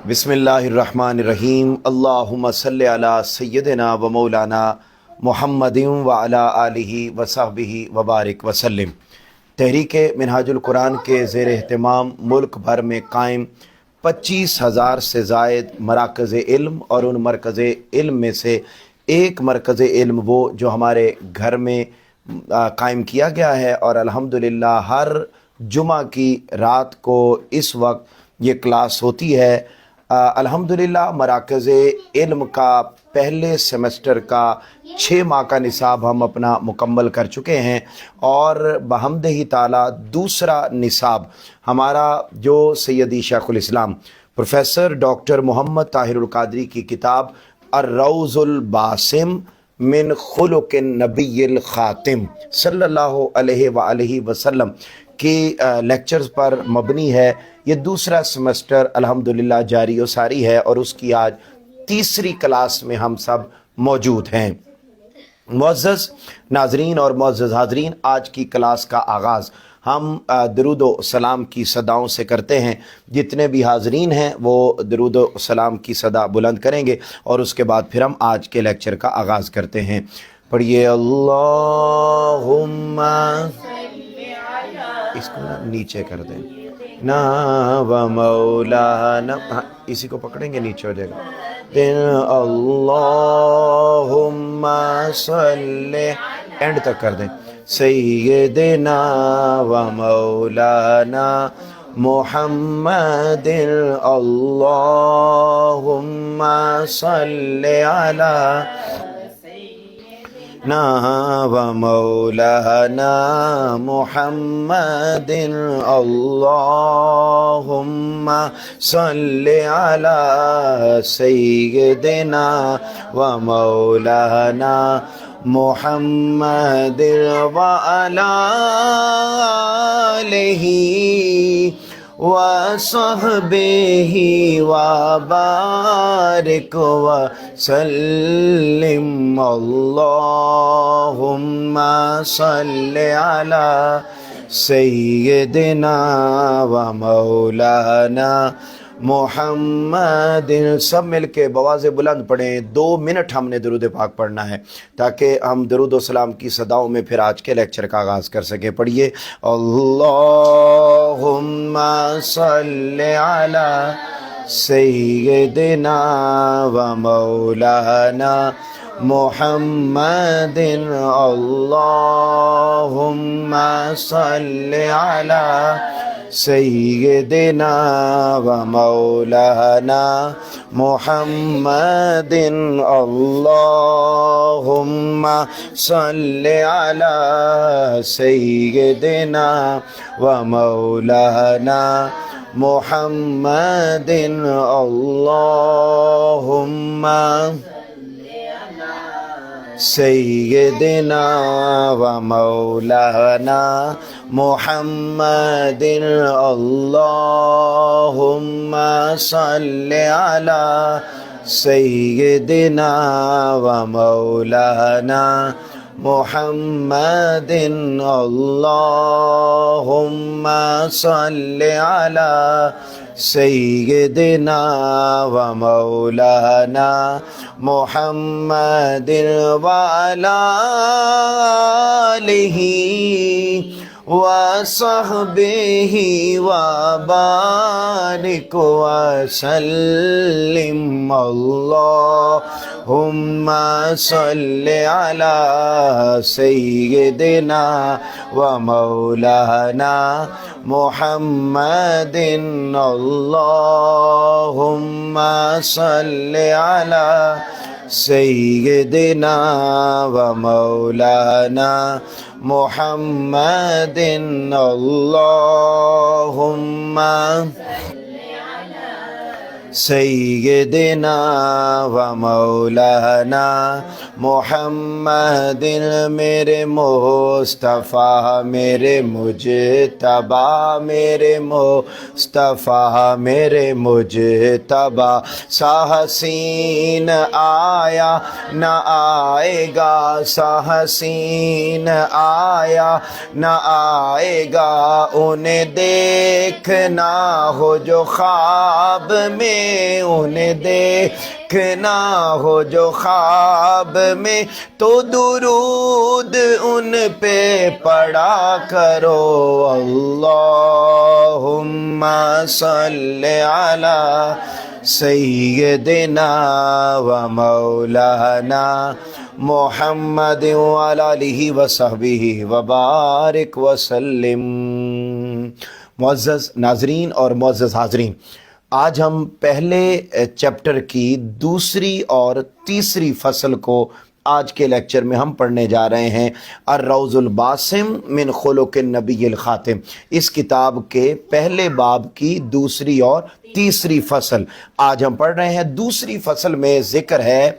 بسم اللہ الرحمن الرحیم۔ اللہم صلی علی سیدنا و مولانا محمد و علی آلہ و صحبہ وبارک وسلم۔ تحریک منہاج القرآن کے زیر اہتمام ملک بھر میں قائم 25,000 سے زائد مراکز علم، اور ان مرکز علم میں سے ایک مرکز علم وہ جو ہمارے گھر میں قائم کیا گیا ہے، اور الحمدللہ ہر جمعہ کی رات کو اس وقت یہ کلاس ہوتی ہے۔ الحمدللہ مراکز علم کا پہلے سیمسٹر کا 6 ماہ کا نصاب ہم اپنا مکمل کر چکے ہیں، اور بحمدہ تعالی دوسرا نصاب ہمارا جو سیدی شیخ الاسلام پروفیسر ڈاکٹر محمد طاہر القادری کی کتاب الروض الباسم من خلق النبی الخاتم صلی اللہ علیہ وآلہ وسلم کی لیکچرز پر مبنی ہے۔ یہ دوسرا سیمسٹر الحمدللہ جاری و ساری ہے، اور اس کی آج تیسری کلاس میں ہم سب موجود ہیں۔ معزز ناظرین اور معزز حاضرین، آج کی کلاس کا آغاز ہم درود و سلام کی صداؤں سے کرتے ہیں۔ جتنے بھی حاضرین ہیں وہ درود و سلام کی صدا بلند کریں گے، اور اس کے بعد پھر ہم آج کے لیکچر کا آغاز کرتے ہیں۔ پڑھیے اللہم، اس کو نیچے کر دیں نا و مولانا، اسی کو پکڑیں گے نیچے ہو جائے گا۔ دن اللہم صلی، اینڈ تک کر دیں، سیدنا و مولانا محمد اللہم صلی علی نا و مولانا محمد اللہم صلی علی سیدنا و مولانا محمد و علی آلہ وصحبہ وبارک وسلم۔ اللہم صلی علی سیدنا و مولانا محمد۔ سب مل کے بواز بلند پڑھیں، 2 منٹ ہم نے درود پاک پڑھنا ہے تاکہ ہم درود و سلام کی صداؤں میں پھر آج کے لیکچر کا آغاز کر سکیں۔ پڑھیے اللہم صلی علی سیدنا و مولانا محمد اللہم صلی علی سیدنا و مولانا محمد اللہم صلی علی سیدنا و مولانا محمد اللہم سیدنا و مولانا محمد اللہم صلی علی سیدنا و مولانا محمد اللہم صلی علی سیدنا و مولانا محمد و علی آلہ وصحبہ وبارک وسلم۔ اللہم صلی علی سیدنا و مولانا محمد اللہم صلی علی سیدنا و مولانا محمد اللہم سیدنا و مولانا محمد۔ میرے مصطفیٰ میرے مجتبیٰ، میرے مصطفیٰ میرے مجتبیٰ، سا حسین آیا نہ آئے گا، سا حسین آیا نہ آئے گا، انہیں دیکھنا ہو جو خواب میں انہیں دیکھنا ہو جو خواب میں تو درود ان پہ پڑھا کرو اللہم صلی علی سیدنا و مولانا محمد وعلی آلہ وصحبہ وبارک وسلم۔ معزز ناظرین اور معزز حاضرین، آج ہم پہلے چیپٹر کی دوسری اور تیسری فصل کو آج کے لیکچر میں ہم پڑھنے جا رہے ہیں، الروض الباسم من خلق النبی الخاتم۔ اس کتاب کے پہلے باب کی دوسری اور تیسری فصل آج ہم پڑھ رہے ہیں۔ دوسری فصل میں ذکر ہے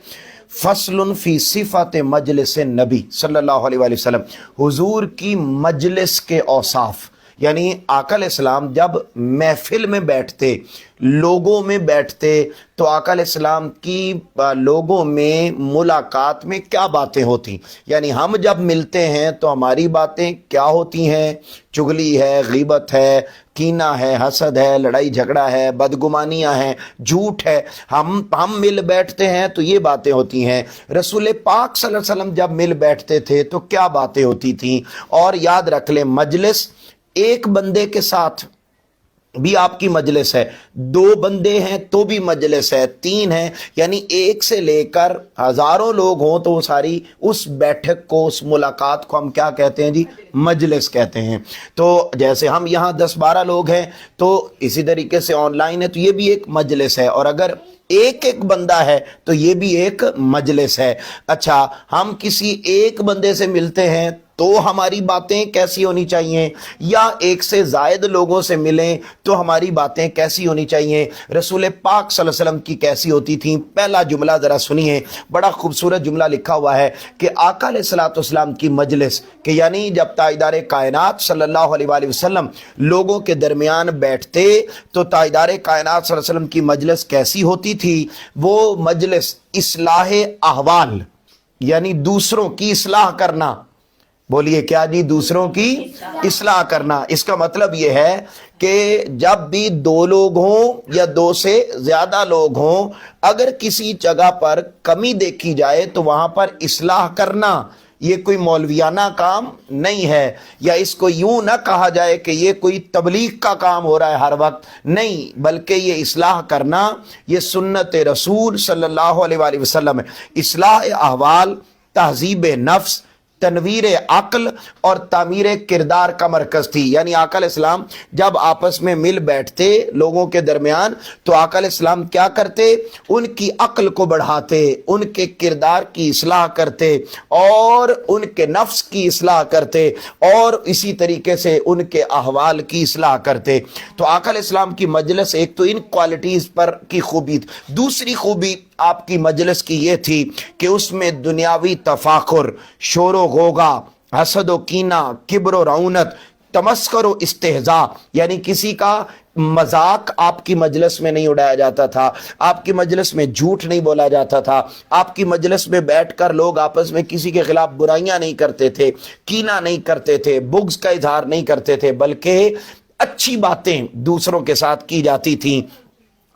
فصل فی صفات مجلس نبی صلی اللہ علیہ وآلہ وسلم، حضور کی مجلس کے اوصاف، یعنی آقا علیہ السلام جب محفل میں بیٹھتے، لوگوں میں بیٹھتے، تو آقا علیہ السلام کی لوگوں میں ملاقات میں کیا باتیں ہوتی، یعنی ہم جب ملتے ہیں تو ہماری باتیں کیا ہوتی ہیں، چغلی ہے، غیبت ہے، کینہ ہے، حسد ہے، لڑائی جھگڑا ہے، بدگمانیاں ہیں، جھوٹ ہے، ہم مل بیٹھتے ہیں تو یہ باتیں ہوتی ہیں۔ رسول پاک صلی اللہ علیہ وسلم جب مل بیٹھتے تھے تو کیا باتیں ہوتی تھیں، اور یاد رکھ لیں مجلس ایک بندے کے ساتھ بھی آپ کی مجلس ہے، دو بندے ہیں تو بھی مجلس ہے، تین ہیں، یعنی ایک سے لے کر ہزاروں لوگ ہوں تو وہ ساری اس بیٹھک کو، اس ملاقات کو ہم کیا کہتے ہیں جی؟ مجلس کہتے ہیں۔ تو جیسے ہم یہاں 10-12 لوگ ہیں تو اسی طریقے سے آن لائن ہے تو یہ بھی ایک مجلس ہے، اور اگر ایک بندہ ہے تو یہ بھی ایک مجلس ہے۔ اچھا، ہم کسی ایک بندے سے ملتے ہیں تو ہماری باتیں کیسی ہونی چاہیے، یا ایک سے زائد لوگوں سے ملیں تو ہماری باتیں کیسی ہونی چاہیے، رسول پاک صلی اللہ علیہ وسلم کی کیسی ہوتی تھیں؟ پہلا جملہ ذرا سنیے، بڑا خوبصورت جملہ لکھا ہوا ہے کہ آقا علیہ السلام کی مجلس، کہ یعنی جب تاجدار کائنات صلی اللہ علیہ وآلہ وسلم لوگوں کے درمیان بیٹھتے تو تاجدار کائنات صلی اللہ علیہ وسلم کی مجلس کیسی ہوتی تھی؟ وہ مجلس اصلاح احوال، یعنی دوسروں کی اصلاح کرنا۔ بولیے کیا جی؟ دوسروں کی اصلاح کرنا۔ اس کا مطلب یہ ہے کہ جب بھی دو لوگ ہوں یا دو سے زیادہ لوگ ہوں، اگر کسی جگہ پر کمی دیکھی جائے تو وہاں پر اصلاح کرنا، یہ کوئی مولویانہ کام نہیں ہے، یا اس کو یوں نہ کہا جائے کہ یہ کوئی تبلیغ کا کام ہو رہا ہے ہر وقت، نہیں، بلکہ یہ اصلاح کرنا یہ سنت رسول صلی اللہ علیہ وآلہ وسلم ہے۔ اصلاح احوال تہذیب نفس، تنویر عقل اور تعمیر کردار کا مرکز تھی، یعنی آقا علیہ السلام جب آپس میں مل بیٹھتے لوگوں کے درمیان تو آقا علیہ السلام کیا کرتے؟ ان کی عقل کو بڑھاتے، ان کے کردار کی اصلاح کرتے، اور ان کے نفس کی اصلاح کرتے، اور اسی طریقے سے ان کے احوال کی اصلاح کرتے۔ تو آقا علیہ السلام کی مجلس ایک تو ان کوالٹیز پر کی خوبی تھی۔ دوسری خوبی آپ کی مجلس کی یہ تھی کہ اس میں دنیاوی تفاخر، شور و غوغا، حسد و کینہ، کبر و رعونت، تمسخر و استہزاء، یعنی کسی کا مذاق آپ کی مجلس میں نہیں اڑایا جاتا تھا، آپ کی مجلس میں جھوٹ نہیں بولا جاتا تھا، آپ کی مجلس میں بیٹھ کر لوگ آپس میں کسی کے خلاف برائیاں نہیں کرتے تھے، کینہ نہیں کرتے تھے، بغض کا اظہار نہیں کرتے تھے، بلکہ اچھی باتیں دوسروں کے ساتھ کی جاتی تھیں۔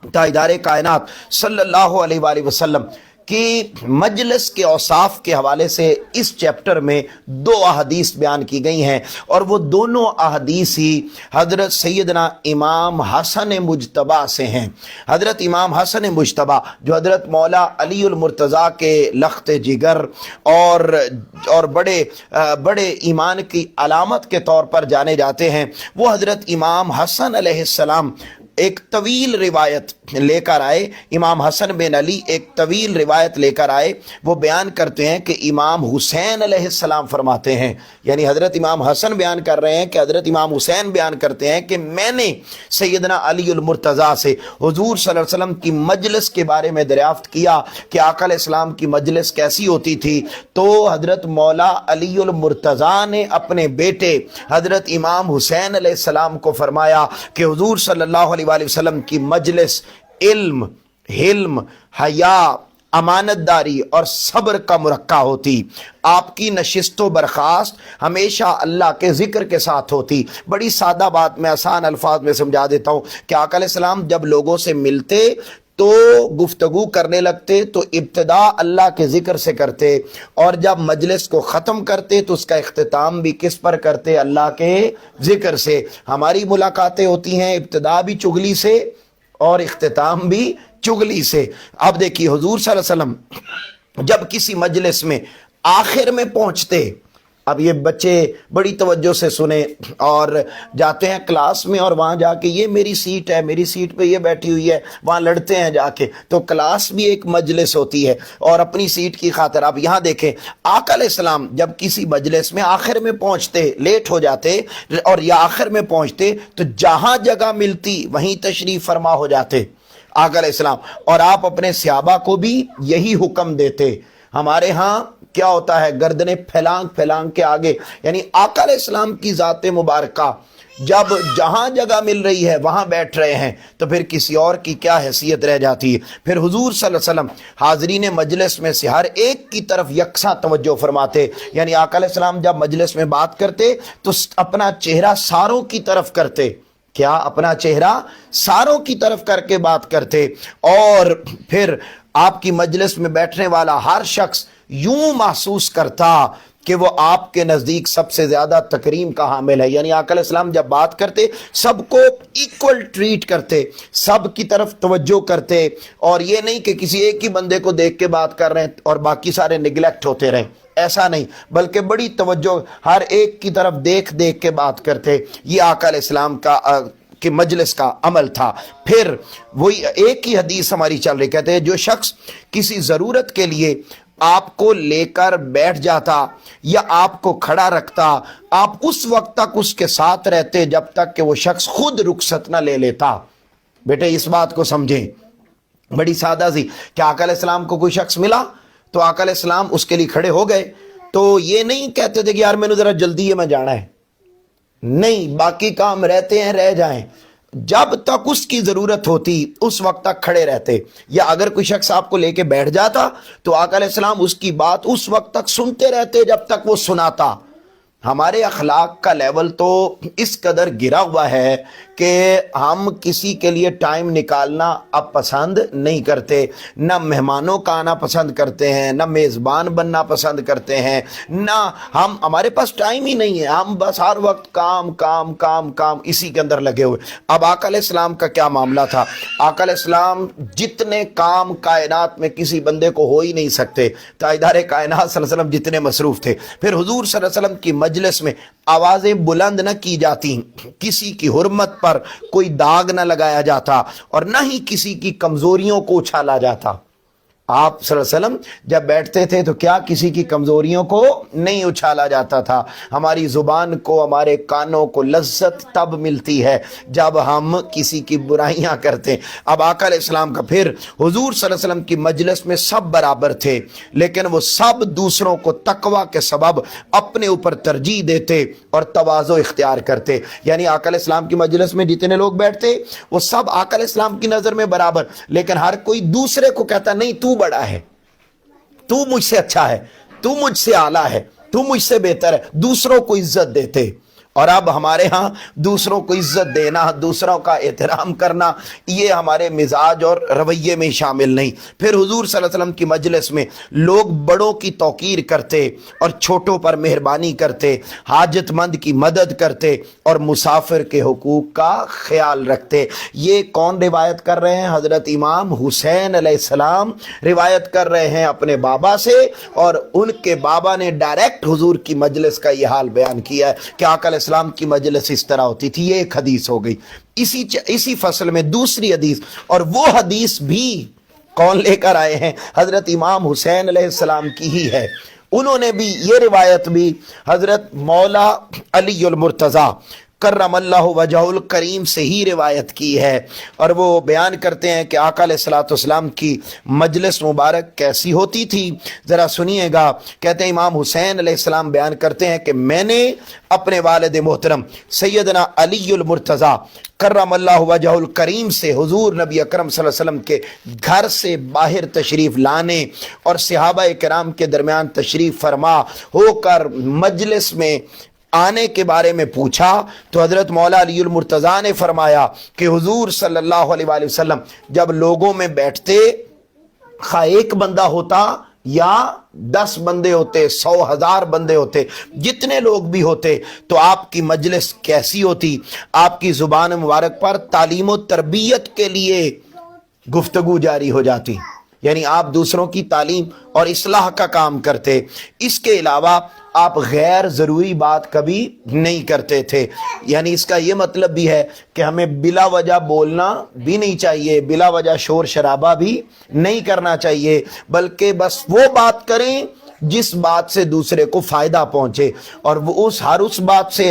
تاجدار کائنات صلی اللہ علیہ وآلہ وسلم کی مجلس کے اوصاف کے حوالے سے اس چیپٹر میں 2 احادیث بیان کی گئی ہیں، اور وہ دونوں احادیث ہی حضرت سیدنا امام حسن مجتبیٰ سے ہیں۔ حضرت امام حسن مجتبیٰ جو حضرت مولا علی المرتضیٰ کے لخت جگر اور بڑے ایمان کی علامت کے طور پر جانے جاتے ہیں، وہ حضرت امام حسن علیہ السلام ایک طویل روایت لے کر آئے، امام حسن بن علی ایک طویل روایت لے کر آئے، وہ بیان کرتے ہیں کہ امام حسین علیہ السلام فرماتے ہیں، یعنی حضرت امام حسن بیان کر رہے ہیں کہ حضرت امام حسین بیان کرتے ہیں کہ میں نے سیدنا علی المرتضیٰ سے حضور صلی اللہ علیہ وسلم کی مجلس کے بارے میں دریافت کیا کہ آقا علیہ السلام کی مجلس کیسی ہوتی تھی، تو حضرت مولا علی المرتضیٰ نے اپنے بیٹے حضرت امام حسین علیہ السلام کو فرمایا کہ حضور صلی اللہ علیہ وآلہ وسلم کی مجلس علم، حلم، حیا، امانت داری اور صبر کا مرقع ہوتی، آپ کی نشست و برخاست ہمیشہ اللہ کے ذکر کے ساتھ ہوتی۔ بڑی سادہ بات میں آسان الفاظ میں سمجھا دیتا ہوں کہ آقا علیہ السلام جب لوگوں سے ملتے تو گفتگو کرنے لگتے تو ابتدا اللہ کے ذکر سے کرتے، اور جب مجلس کو ختم کرتے تو اس کا اختتام بھی کس پر کرتے؟ اللہ کے ذکر سے۔ ہماری ملاقاتیں ہوتی ہیں ابتدا بھی چغلی سے اور اختتام بھی چغلی سے۔ اب دیکھیے حضور صلی اللہ علیہ وسلم جب کسی مجلس میں آخر میں پہنچتے، اب یہ بچے بڑی توجہ سے سنیں اور جاتے ہیں کلاس میں اور وہاں جا کے یہ میری سیٹ ہے، میری سیٹ پہ یہ بیٹھی ہوئی ہے، وہاں لڑتے ہیں جا کے، تو کلاس بھی ایک مجلس ہوتی ہے اور اپنی سیٹ کی خاطر۔ اب یہاں دیکھیں آقا علیہ السلام جب کسی مجلس میں آخر میں پہنچتے، لیٹ ہو جاتے اور یا آخر میں پہنچتے تو جہاں جگہ ملتی وہیں تشریف فرما ہو جاتے آقا علیہ السلام، اور آپ اپنے صحابہ کو بھی یہی حکم دیتے۔ ہمارے ہاں کیا ہوتا ہے؟ گردنیں پھیلانگ پھیلانگ کے آگے، یعنی آقا علیہ السلام کی ذات مبارکہ جب جہاں جگہ مل رہی ہے وہاں بیٹھ رہے ہیں تو پھر کسی اور کی کیا حیثیت رہ جاتی ہے؟ پھر حضور صلی اللہ علیہ وسلم حاضرین مجلس میں سے ہر ایک کی طرف یکساں توجہ فرماتے، یعنی آقا علیہ السلام جب مجلس میں بات کرتے تو اپنا چہرہ ساروں کی طرف کرتے، کیا اپنا چہرہ ساروں کی طرف کر کے بات کرتے، اور پھر آپ کی مجلس میں بیٹھنے والا ہر شخص یوں محسوس کرتا کہ وہ آپ کے نزدیک سب سے زیادہ تکریم کا حامل ہے۔ یعنی آقا علیہ السلام جب بات کرتے سب کو ایکول ٹریٹ کرتے، سب کی طرف توجہ کرتے، اور یہ نہیں کہ کسی ایک ہی بندے کو دیکھ کے بات کر رہے ہیں اور باقی سارے نگلیکٹ ہوتے رہیں، ایسا نہیں، بلکہ بڑی توجہ ہر ایک کی طرف دیکھ دیکھ کے بات کرتے۔ یہ آقا علیہ السلام کا کہ مجلس کا عمل تھا۔ پھر وہی ایک ہی حدیث ہماری چل رہی، کہتے ہیں جو شخص کسی ضرورت کے لیے آپ کو لے کر بیٹھ جاتا یا آپ کو کھڑا رکھتا، آپ اس وقت تک اس کے ساتھ رہتے جب تک کہ وہ شخص خود رخصت نہ لے لیتا۔ بیٹے اس بات کو سمجھیں، بڑی سادہ سی کہ آقا علیہ السلام کو کوئی شخص ملا تو آقا علیہ السلام اس کے لیے کھڑے ہو گئے، تو یہ نہیں کہتے تھے کہ یار میں نے ذرا جلدی ہے میں جانا ہے، نہیں، باقی کام رہتے ہیں رہ جائیں، جب تک اس کی ضرورت ہوتی اس وقت تک کھڑے رہتے۔ یا اگر کوئی شخص آپ کو لے کے بیٹھ جاتا تو آقا علیہ السلام اس کی بات اس وقت تک سنتے رہتے جب تک وہ سناتا۔ ہمارے اخلاق کا لیول تو اس قدر گرا ہوا ہے کہ ہم کسی کے لیے ٹائم نکالنا اب پسند نہیں کرتے، نہ مہمانوں کا آنا پسند کرتے ہیں، نہ میزبان بننا پسند کرتے ہیں، نہ ہمارے پاس ٹائم ہی نہیں ہے، ہم بس ہر وقت کام کام کام کام اسی کے اندر لگے ہوئے۔ اب آقا علیہ السلام کا کیا معاملہ تھا؟ آقا علیہ السلام جتنے کام کائنات میں کسی بندے کو ہو ہی نہیں سکتے، تاجدار کائنات صلی اللہ علیہ وسلم جتنے مصروف تھے۔ پھر حضور صلی اللہ علیہ وسلم کی مجلس میں آوازیں بلند نہ کی جاتی، کسی کی حرمت پر کوئی داغ نہ لگایا جاتا، اور نہ ہی کسی کی کمزوریوں کو اچھالا جاتا۔ آپ صلی اللہ علیہ وسلم جب بیٹھتے تھے تو کیا کسی کی کمزوریوں کو نہیں اچھالا جاتا تھا۔ ہماری زبان کو، ہمارے کانوں کو لذت تب ملتی ہے جب ہم کسی کی برائیاں کرتے ہیں۔ اب آقا علیہ السلام کا پھر حضور صلی اللہ علیہ وسلم کی مجلس میں سب برابر تھے، لیکن وہ سب دوسروں کو تقوی کے سبب اپنے اوپر ترجیح دیتے اور تواضع اختیار کرتے۔ یعنی آقا علیہ السلام کی مجلس میں جتنے لوگ بیٹھتے وہ سب آقا علیہ السلام کی نظر میں برابر، لیکن ہر کوئی دوسرے کو کہتا نہیں تو بڑا ہے، تو مجھ سے اچھا ہے، تو مجھ سے اعلیٰ ہے، تو مجھ سے بہتر ہے، دوسروں کو عزت دیتے۔ اور اب ہمارے ہاں دوسروں کو عزت دینا، دوسروں کا احترام کرنا، یہ ہمارے مزاج اور رویے میں شامل نہیں۔ پھر حضور صلی اللہ علیہ وسلم کی مجلس میں لوگ بڑوں کی توقیر کرتے اور چھوٹوں پر مہربانی کرتے، حاجت مند کی مدد کرتے اور مسافر کے حقوق کا خیال رکھتے۔ یہ کون روایت کر رہے ہیں؟ حضرت امام حسین علیہ السلام روایت کر رہے ہیں اپنے بابا سے، اور ان کے بابا نے ڈائریکٹ حضور کی مجلس کا یہ حال بیان کیا ہے کہ آقا علیہ السلام کی مجلس اس طرح ہوتی تھی۔ یہ ایک حدیث ہو گئی۔ اسی فصل میں دوسری حدیث، اور وہ حدیث بھی کون لے کر آئے ہیں؟ حضرت امام حسین علیہ السلام کی ہی ہے۔ انہوں نے بھی یہ روایت بھی حضرت مولا علی المرتضیٰ کرم اللہ وجہ الکریم سے ہی روایت کی ہے، اور وہ بیان کرتے ہیں کہ آقا علیہ الصلوۃ والسلام کی مجلس مبارک کیسی ہوتی تھی، ذرا سنیے گا۔ کہتے ہیں امام حسین علیہ السلام بیان کرتے ہیں کہ میں نے اپنے والد محترم سیدنا علی المرتضیٰ کرم اللہ وجہ الکریم سے حضور نبی اکرم صلی اللہ علیہ وسلم کے گھر سے باہر تشریف لانے اور صحابہ کرام کے درمیان تشریف فرما ہو کر مجلس میں آنے کے بارے میں پوچھا، تو حضرت مولا علی المرتضیٰ نے فرمایا کہ حضور صلی اللہ علیہ وآلہ وسلم جب لوگوں میں بیٹھتے، خواہ ایک بندہ ہوتا یا 10 بندے ہوتے، 100,000 بندے ہوتے، جتنے لوگ بھی ہوتے، تو آپ کی مجلس کیسی ہوتی؟ آپ کی زبان مبارک پر تعلیم و تربیت کے لیے گفتگو جاری ہو جاتی، یعنی آپ دوسروں کی تعلیم اور اصلاح کا کام کرتے۔ اس کے علاوہ آپ غیر ضروری بات کبھی نہیں کرتے تھے، یعنی اس کا یہ مطلب بھی ہے کہ ہمیں بلا وجہ بولنا بھی نہیں چاہیے، بلا وجہ شور شرابہ بھی نہیں کرنا چاہیے، بلکہ بس وہ بات کریں جس بات سے دوسرے کو فائدہ پہنچے، اور وہ ہر اس بات سے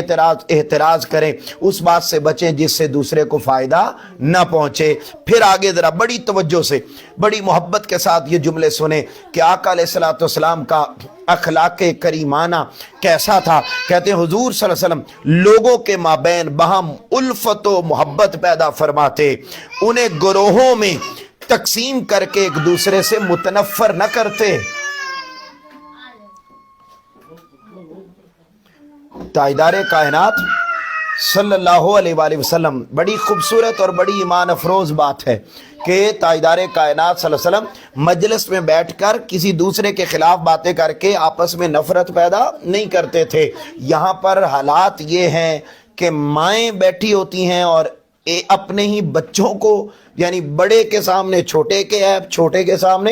احتراز کریں، اس بات سے بچیں جس سے دوسرے کو فائدہ نہ پہنچے۔ پھر آگے ذرا بڑی توجہ سے، بڑی محبت کے ساتھ یہ جملے سنیں کہ آقا علیہ الصلوۃ والسلام کا اخلاق کریمانہ کیسا تھا۔ کہتے ہیں حضور صلی اللہ علیہ وسلم لوگوں کے مابین باہم الفت و محبت پیدا فرماتے، انہیں گروہوں میں تقسیم کر کے ایک دوسرے سے متنفر نہ کرتے۔ تاجدار کائنات صلی اللہ علیہ وآلہ وسلم، بڑی خوبصورت اور بڑی ایمان افروز بات ہے کہ تاجدار کائنات صلی اللہ علیہ وسلم مجلس میں بیٹھ کر کسی دوسرے کے خلاف باتیں کر کے آپس میں نفرت پیدا نہیں کرتے تھے۔ یہاں پر حالات یہ ہیں کہ مائیں بیٹھی ہوتی ہیں اور اپنے ہی بچوں کو، یعنی بڑے کے سامنے چھوٹے کے عیب، چھوٹے کے سامنے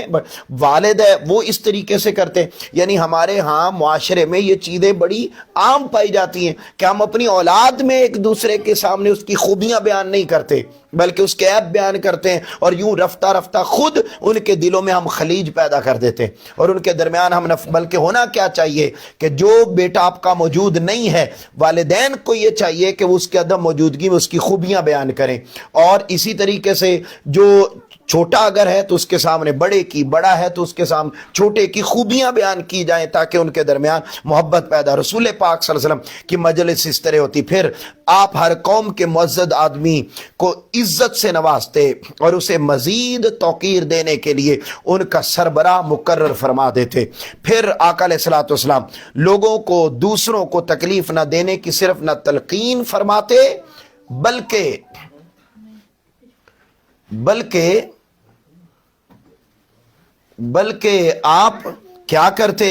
والد ہے، وہ اس طریقے سے کرتے ہیں۔ یعنی ہمارے ہاں معاشرے میں یہ چیزیں بڑی عام پائی جاتی ہیں کہ ہم اپنی اولاد میں ایک دوسرے کے سامنے اس کی خوبیاں بیان نہیں کرتے بلکہ اس کے عیب بیان کرتے ہیں، اور یوں رفتہ رفتہ خود ان کے دلوں میں ہم خلیج پیدا کر دیتے ہیں، اور ان کے درمیان ہم بلکہ ہونا کیا چاہیے کہ جو بیٹا آپ کا موجود نہیں ہے، والدین کو یہ چاہیے کہ وہ اس کے عدم موجودگی میں اس کی خوبیاں بیان کریں، اور اسی طریقے سے جو چھوٹا اگر ہے تو اس کے سامنے بڑے کی، بڑا ہے تو اس کے سامنے چھوٹے کی خوبیاں بیان کی جائیں تاکہ ان کے درمیان محبت پیدا۔ رسول پاک صلی اللہ علیہ وسلم کی مجلس اس طرح ہوتی۔ پھر آپ ہر قوم کے معزز آدمی کو عزت سے نوازتے اور اسے مزید توقیر دینے کے لیے ان کا سربراہ مقرر فرما دیتے۔ پھر آقا علیہ الصلوۃ والسلام لوگوں کو دوسروں کو تکلیف نہ دینے کی صرف نہ تلقین فرماتے بلکہ آپ کیا کرتے؟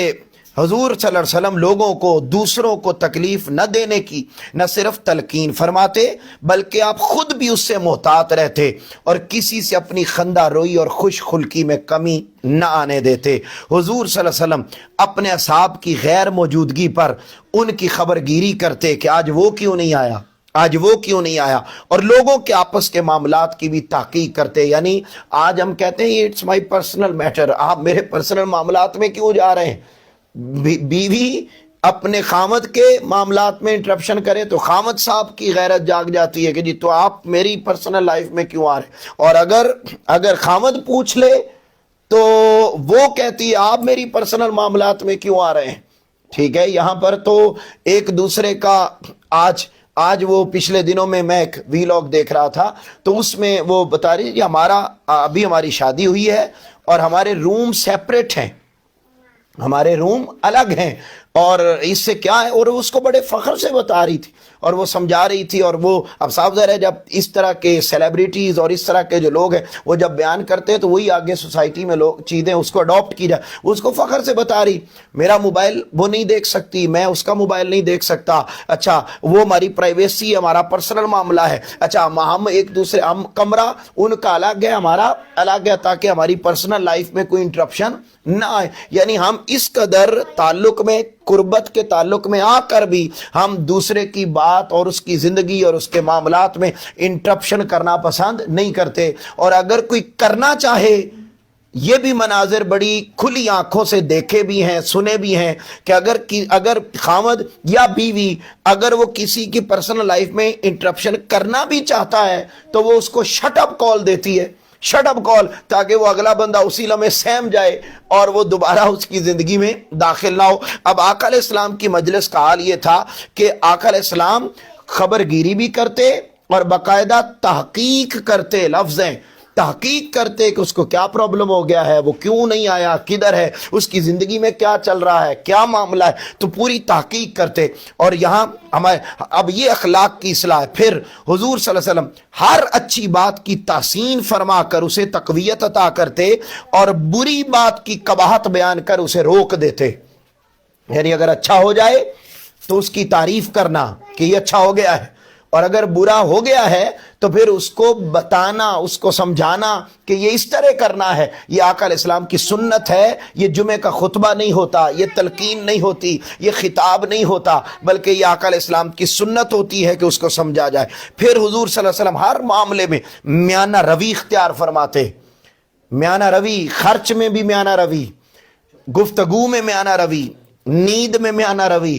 حضور صلی اللہ علیہ وسلم لوگوں کو دوسروں کو تکلیف نہ دینے کی نہ صرف تلقین فرماتے بلکہ آپ خود بھی اس سے محتاط رہتے اور کسی سے اپنی خندہ روئی اور خوش خلقی میں کمی نہ آنے دیتے۔ حضور صلی اللہ علیہ وسلم اپنے اصحاب کی غیر موجودگی پر ان کی خبر گیری کرتے کہ آج وہ کیوں نہیں آیا، آج وہ کیوں نہیں آیا، اور لوگوں کے آپس کے معاملات کی بھی تحقیق کرتے۔ یعنی آج ہم کہتے ہیں اٹس مائی پرسنل میٹر، آپ میرے پرسنل معاملات میں کیوں جا رہے ہیں؟ بیوی اپنے خامد کے معاملات میں انٹرپشن کرے تو خامد صاحب کی غیرت جاگ جاتی ہے کہ جی تو آپ میری پرسنل لائف میں کیوں آ رہے ہیں، اور اگر خامد پوچھ لے تو وہ کہتی ہے آپ میری پرسنل معاملات میں کیوں آ رہے ہیں۔ ٹھیک ہے، یہاں پر تو ایک دوسرے کا آج وہ پچھلے دنوں میں ایک ویلاگ دیکھ رہا تھا تو اس میں وہ بتا رہی ابھی ہماری شادی ہوئی ہے اور ہمارے روم سیپریٹ ہیں، ہمارے روم الگ ہیں، اور اس سے کیا ہے، اور اس کو بڑے فخر سے بتا رہی تھی اور وہ سمجھا رہی تھی، اور وہ اب صاف ظاہر ہے جب اس طرح کے سیلیبریٹیز اور اس طرح کے جو لوگ ہیں وہ جب بیان کرتے ہیں تو وہی آگے سوسائٹی میں لوگ چیزیں اس کو اڈاپٹ کی جائے، اس کو فخر سے بتا رہی میرا موبائل وہ نہیں دیکھ سکتی، میں اس کا موبائل نہیں دیکھ سکتا، اچھا وہ ہماری پرائیویسی ہمارا پرسنل معاملہ ہے، اچھا ہم ایک دوسرے کمرہ ان کا الگ ہے ہمارا الگ ہے تاکہ ہماری پرسنل لائف میں کوئی انٹرپشن نہ آئے۔ یعنی ہم اس قدر تعلق میں، قربت کے تعلق میں آ کر بھی ہم دوسرے کی بات اور اس کی زندگی اور اس کے معاملات میں انٹرپشن کرنا پسند نہیں کرتے، اور اگر کوئی کرنا چاہے یہ بھی مناظر بڑی کھلی آنکھوں سے دیکھے بھی ہیں، سنے بھی ہیں کہ اگر خامد یا بیوی اگر وہ کسی کی پرسنل لائف میں انٹرپشن کرنا بھی چاہتا ہے تو وہ اس کو شٹ اپ کال دیتی ہے، شٹ اپ کال، تاکہ وہ اگلا بندہ اسی لمحے سہم جائے اور وہ دوبارہ اس کی زندگی میں داخل نہ ہو۔ اب آقا علیہ السلام کی مجلس کا حال یہ تھا کہ آقا علیہ السلام خبر گیری بھی کرتے اور باقاعدہ تحقیق کرتے، لفظ ہیں تحقیق کرتے کہ اس کو کیا پرابلم ہو گیا ہے، وہ کیوں نہیں آیا، کدھر ہے، اس کی زندگی میں کیا چل رہا ہے، کیا معاملہ ہے، تو پوری تحقیق کرتے۔ اور یہاں ہمارے اب یہ اخلاق کی اصلاح ہے۔ پھر حضور صلی اللہ علیہ وسلم ہر اچھی بات کی تحسین فرما کر اسے تقویت عطا کرتے اور بری بات کی قباحت بیان کر اسے روک دیتے۔ یعنی اگر اچھا ہو جائے تو اس کی تعریف کرنا کہ یہ اچھا ہو گیا ہے، اور اگر برا ہو گیا ہے تو پھر اس کو بتانا، اس کو سمجھانا کہ یہ اس طرح کرنا ہے۔ یہ آقا علیہ السلام کی سنت ہے، یہ جمعہ کا خطبہ نہیں ہوتا، یہ تلقین نہیں ہوتی، یہ خطاب نہیں ہوتا، بلکہ یہ آقا علیہ السلام کی سنت ہوتی ہے کہ اس کو سمجھا جائے۔ پھر حضور صلی اللہ علیہ وسلم ہر معاملے میں میانہ روی اختیار فرماتے، میانہ روی، خرچ میں بھی میانہ روی، گفتگو میں میانہ روی، نیند میں میانہ روی،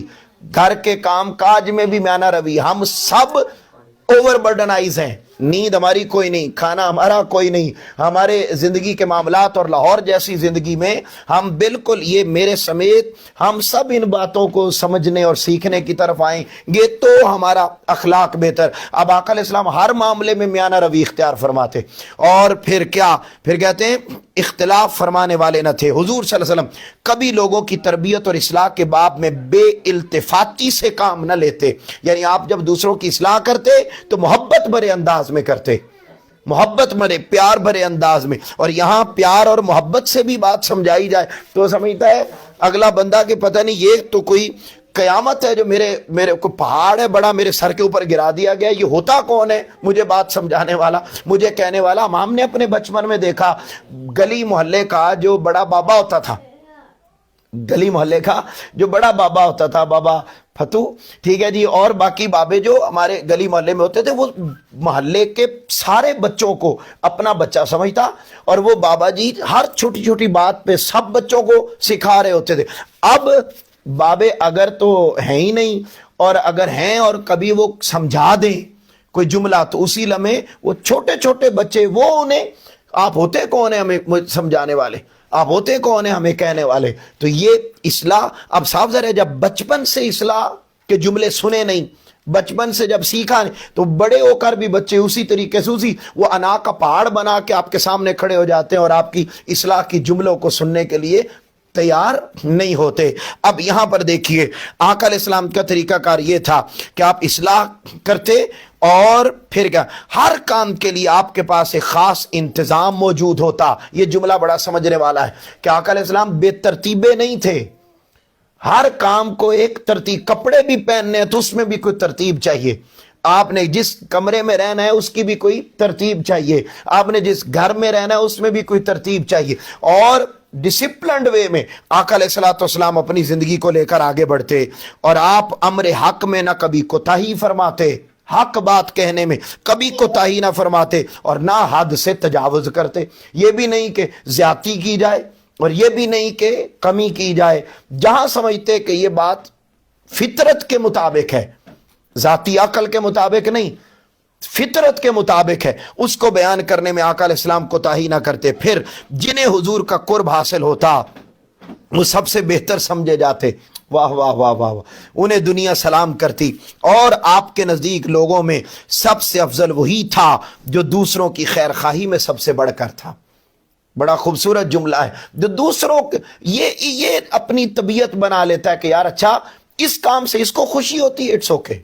گھر کے کام کاج میں بھی میانہ روی۔ ہم سب اوور برڈنائز ہیں، نیند ہماری کوئی نہیں، کھانا ہمارا کوئی نہیں، ہمارے زندگی کے معاملات اور لاہور جیسی زندگی میں ہم بالکل، یہ میرے سمیت ہم سب ان باتوں کو سمجھنے اور سیکھنے کی طرف آئیں گے تو ہمارا اخلاق بہتر۔ اب آقا علیہ السلام ہر معاملے میں میانہ روی اختیار فرماتے، اور پھر کیا، پھر کہتے ہیں اختلاف فرمانے والے نہ تھے۔ حضور صلی اللہ علیہ وسلم کبھی لوگوں کی تربیت اور اصلاح کے باب میں بے التفاتی سے کام نہ لیتے، یعنی آپ جب دوسروں کی اصلاح کرتے تو محبت بھرے انداز میں کرتے، محبت بھرے پیار بھرے انداز میں۔ اور یہاں پیار اور محبت سے بھی بات سمجھائی جائے تو سمجھتا ہے اگلا بندہ کہ پتہ نہیں یہ تو کوئی قیامت ہے جو میرے کو پہاڑ ہے بڑا میرے سر کے اوپر گرا دیا گیا، یہ ہوتا کون ہے مجھے بات سمجھانے والا، مجھے کہنے والا۔ ہم نے اپنے بچپن میں دیکھا گلی محلے کا جو بڑا بابا ہوتا تھا، گلی محلے کا جو بڑا بابا ہوتا تھا، بابا فتو، ٹھیک ہے جی، اور باقی بابے جو ہمارے گلی محلے میں ہوتے تھے، وہ محلے کے سارے بچوں کو اپنا بچہ سمجھتا، اور وہ بابا جی ہر چھوٹی چھوٹی بات پہ سب بچوں کو سکھا رہے ہوتے تھے۔ اب بابے اگر تو ہیں ہی نہیں، اور اگر ہیں اور کبھی وہ سمجھا دیں کوئی جملہ تو اسی لمحے وہ چھوٹے چھوٹے بچے وہ انہیں، آپ ہوتے کون ہیں ہمیں سمجھانے والے، آپ ہوتے کون ہیں ہمیں کہنے والے۔ تو یہ اصلاح اب صاف ظاہر ہے، جب بچپن سے اصلاح کے جملے سنے نہیں، بچپن سے جب سیکھا نہیں، تو بڑے ہو کر بھی بچے اسی طریقے سے وہ انا کا پہاڑ بنا کے آپ کے سامنے کھڑے ہو جاتے ہیں اور آپ کی اصلاح کی جملوں کو سننے کے لیے تیار نہیں ہوتے۔ اب یہاں پر دیکھیے آقا علیہ السلام کا طریقہ کار یہ تھا کہ آپ اصلاح کرتے اور پھر کیا، ہر کام کے لیے آپ کے پاس ایک خاص انتظام موجود ہوتا۔ یہ جملہ بڑا سمجھنے والا ہے کہ آقا علیہ السلام بے ترتیبے نہیں تھے، ہر کام کو ایک ترتیب، کپڑے بھی پہننے ہیں تو اس میں بھی کوئی ترتیب چاہیے، آپ نے جس کمرے میں رہنا ہے اس کی بھی کوئی ترتیب چاہیے، آپ نے جس گھر میں رہنا ہے اس میں بھی کوئی ترتیب چاہیے، اور ڈسپلنڈ وے میں آقا علیہ السلام اپنی زندگی کو لے کر آگے بڑھتے، اور آپ امر حق میں نہ کبھی کوتاہی فرماتے، حق بات کہنے میں کبھی کوتاہی نہ فرماتے اور نہ حد سے تجاوز کرتے۔ یہ بھی نہیں کہ زیادتی کی جائے اور یہ بھی نہیں کہ کمی کی جائے، جہاں سمجھتے کہ یہ بات فطرت کے مطابق ہے، ذاتی عقل کے مطابق نہیں، فطرت کے مطابق ہے، اس کو بیان کرنے میں آقا علیہ السلام کوتاہی نہ کرتے۔ پھر جنہیں حضور کا قرب حاصل ہوتا وہ سب سے بہتر سمجھے جاتے، واہ واہ واہ واہ واہ، انہیں دنیا سلام کرتی، اور آپ کے نزدیک لوگوں میں سب سے افضل وہی تھا جو دوسروں کی خیر خواہی میں سب سے بڑھ کر تھا۔ بڑا خوبصورت جملہ ہے، جو دوسروں یہ اپنی طبیعت بنا لیتا ہے کہ یار اچھا اس کام سے اس کو خوشی ہوتی ہے، اٹس اوکے،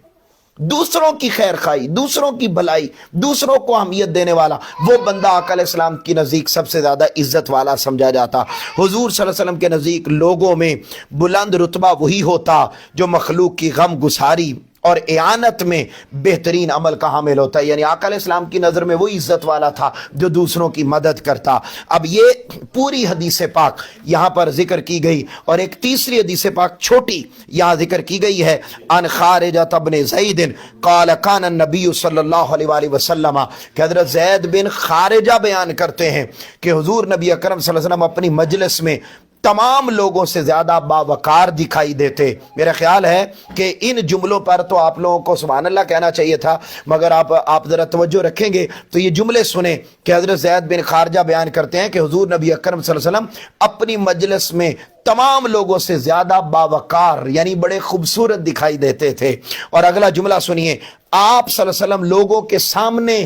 دوسروں کی خیر خواہی، دوسروں کی بھلائی، دوسروں کو اہمیت دینے والا وہ بندہ آقا علیہ السلام کی نزدیک سب سے زیادہ عزت والا سمجھا جاتا۔ حضور صلی اللہ علیہ وسلم کے نزدیک لوگوں میں بلند رتبہ وہی ہوتا جو مخلوق کی غم گساری اور اعانت میں بہترین عمل کا حامل ہوتا ہے. یعنی آقا علیہ السلام کی نظر میں وہ عزت والا تھا جو دوسروں کی مدد کرتا. اب یہ پوری حدیث پاک یہاں پر ذکر کی گئی, اور ایک تیسری حدیث پاک چھوٹی یہاں ذکر کی گئی ہے. ان خارجہ بن زید قال کان النبی صلی اللہ علیہ وآلہ وسلم, کہ حضرت زید بن خارجہ بیان کرتے ہیں کہ حضور نبی اکرم صلی اللہ علیہ وسلم اپنی مجلس میں تمام لوگوں سے زیادہ باوقار دکھائی دیتے. میرا خیال ہے کہ ان جملوں پر تو آپ لوگوں کو سبحان اللہ کہنا چاہیے تھا, مگر آپ ذرا توجہ رکھیں گے تو یہ جملے سنیں کہ حضرت زید بن خارجہ بیان کرتے ہیں کہ حضور نبی اکرم صلی اللہ علیہ وسلم اپنی مجلس میں تمام لوگوں سے زیادہ باوقار یعنی بڑے خوبصورت دکھائی دیتے تھے. اور اگلا جملہ سنیے, آپ صلی اللہ علیہ وسلم لوگوں کے سامنے,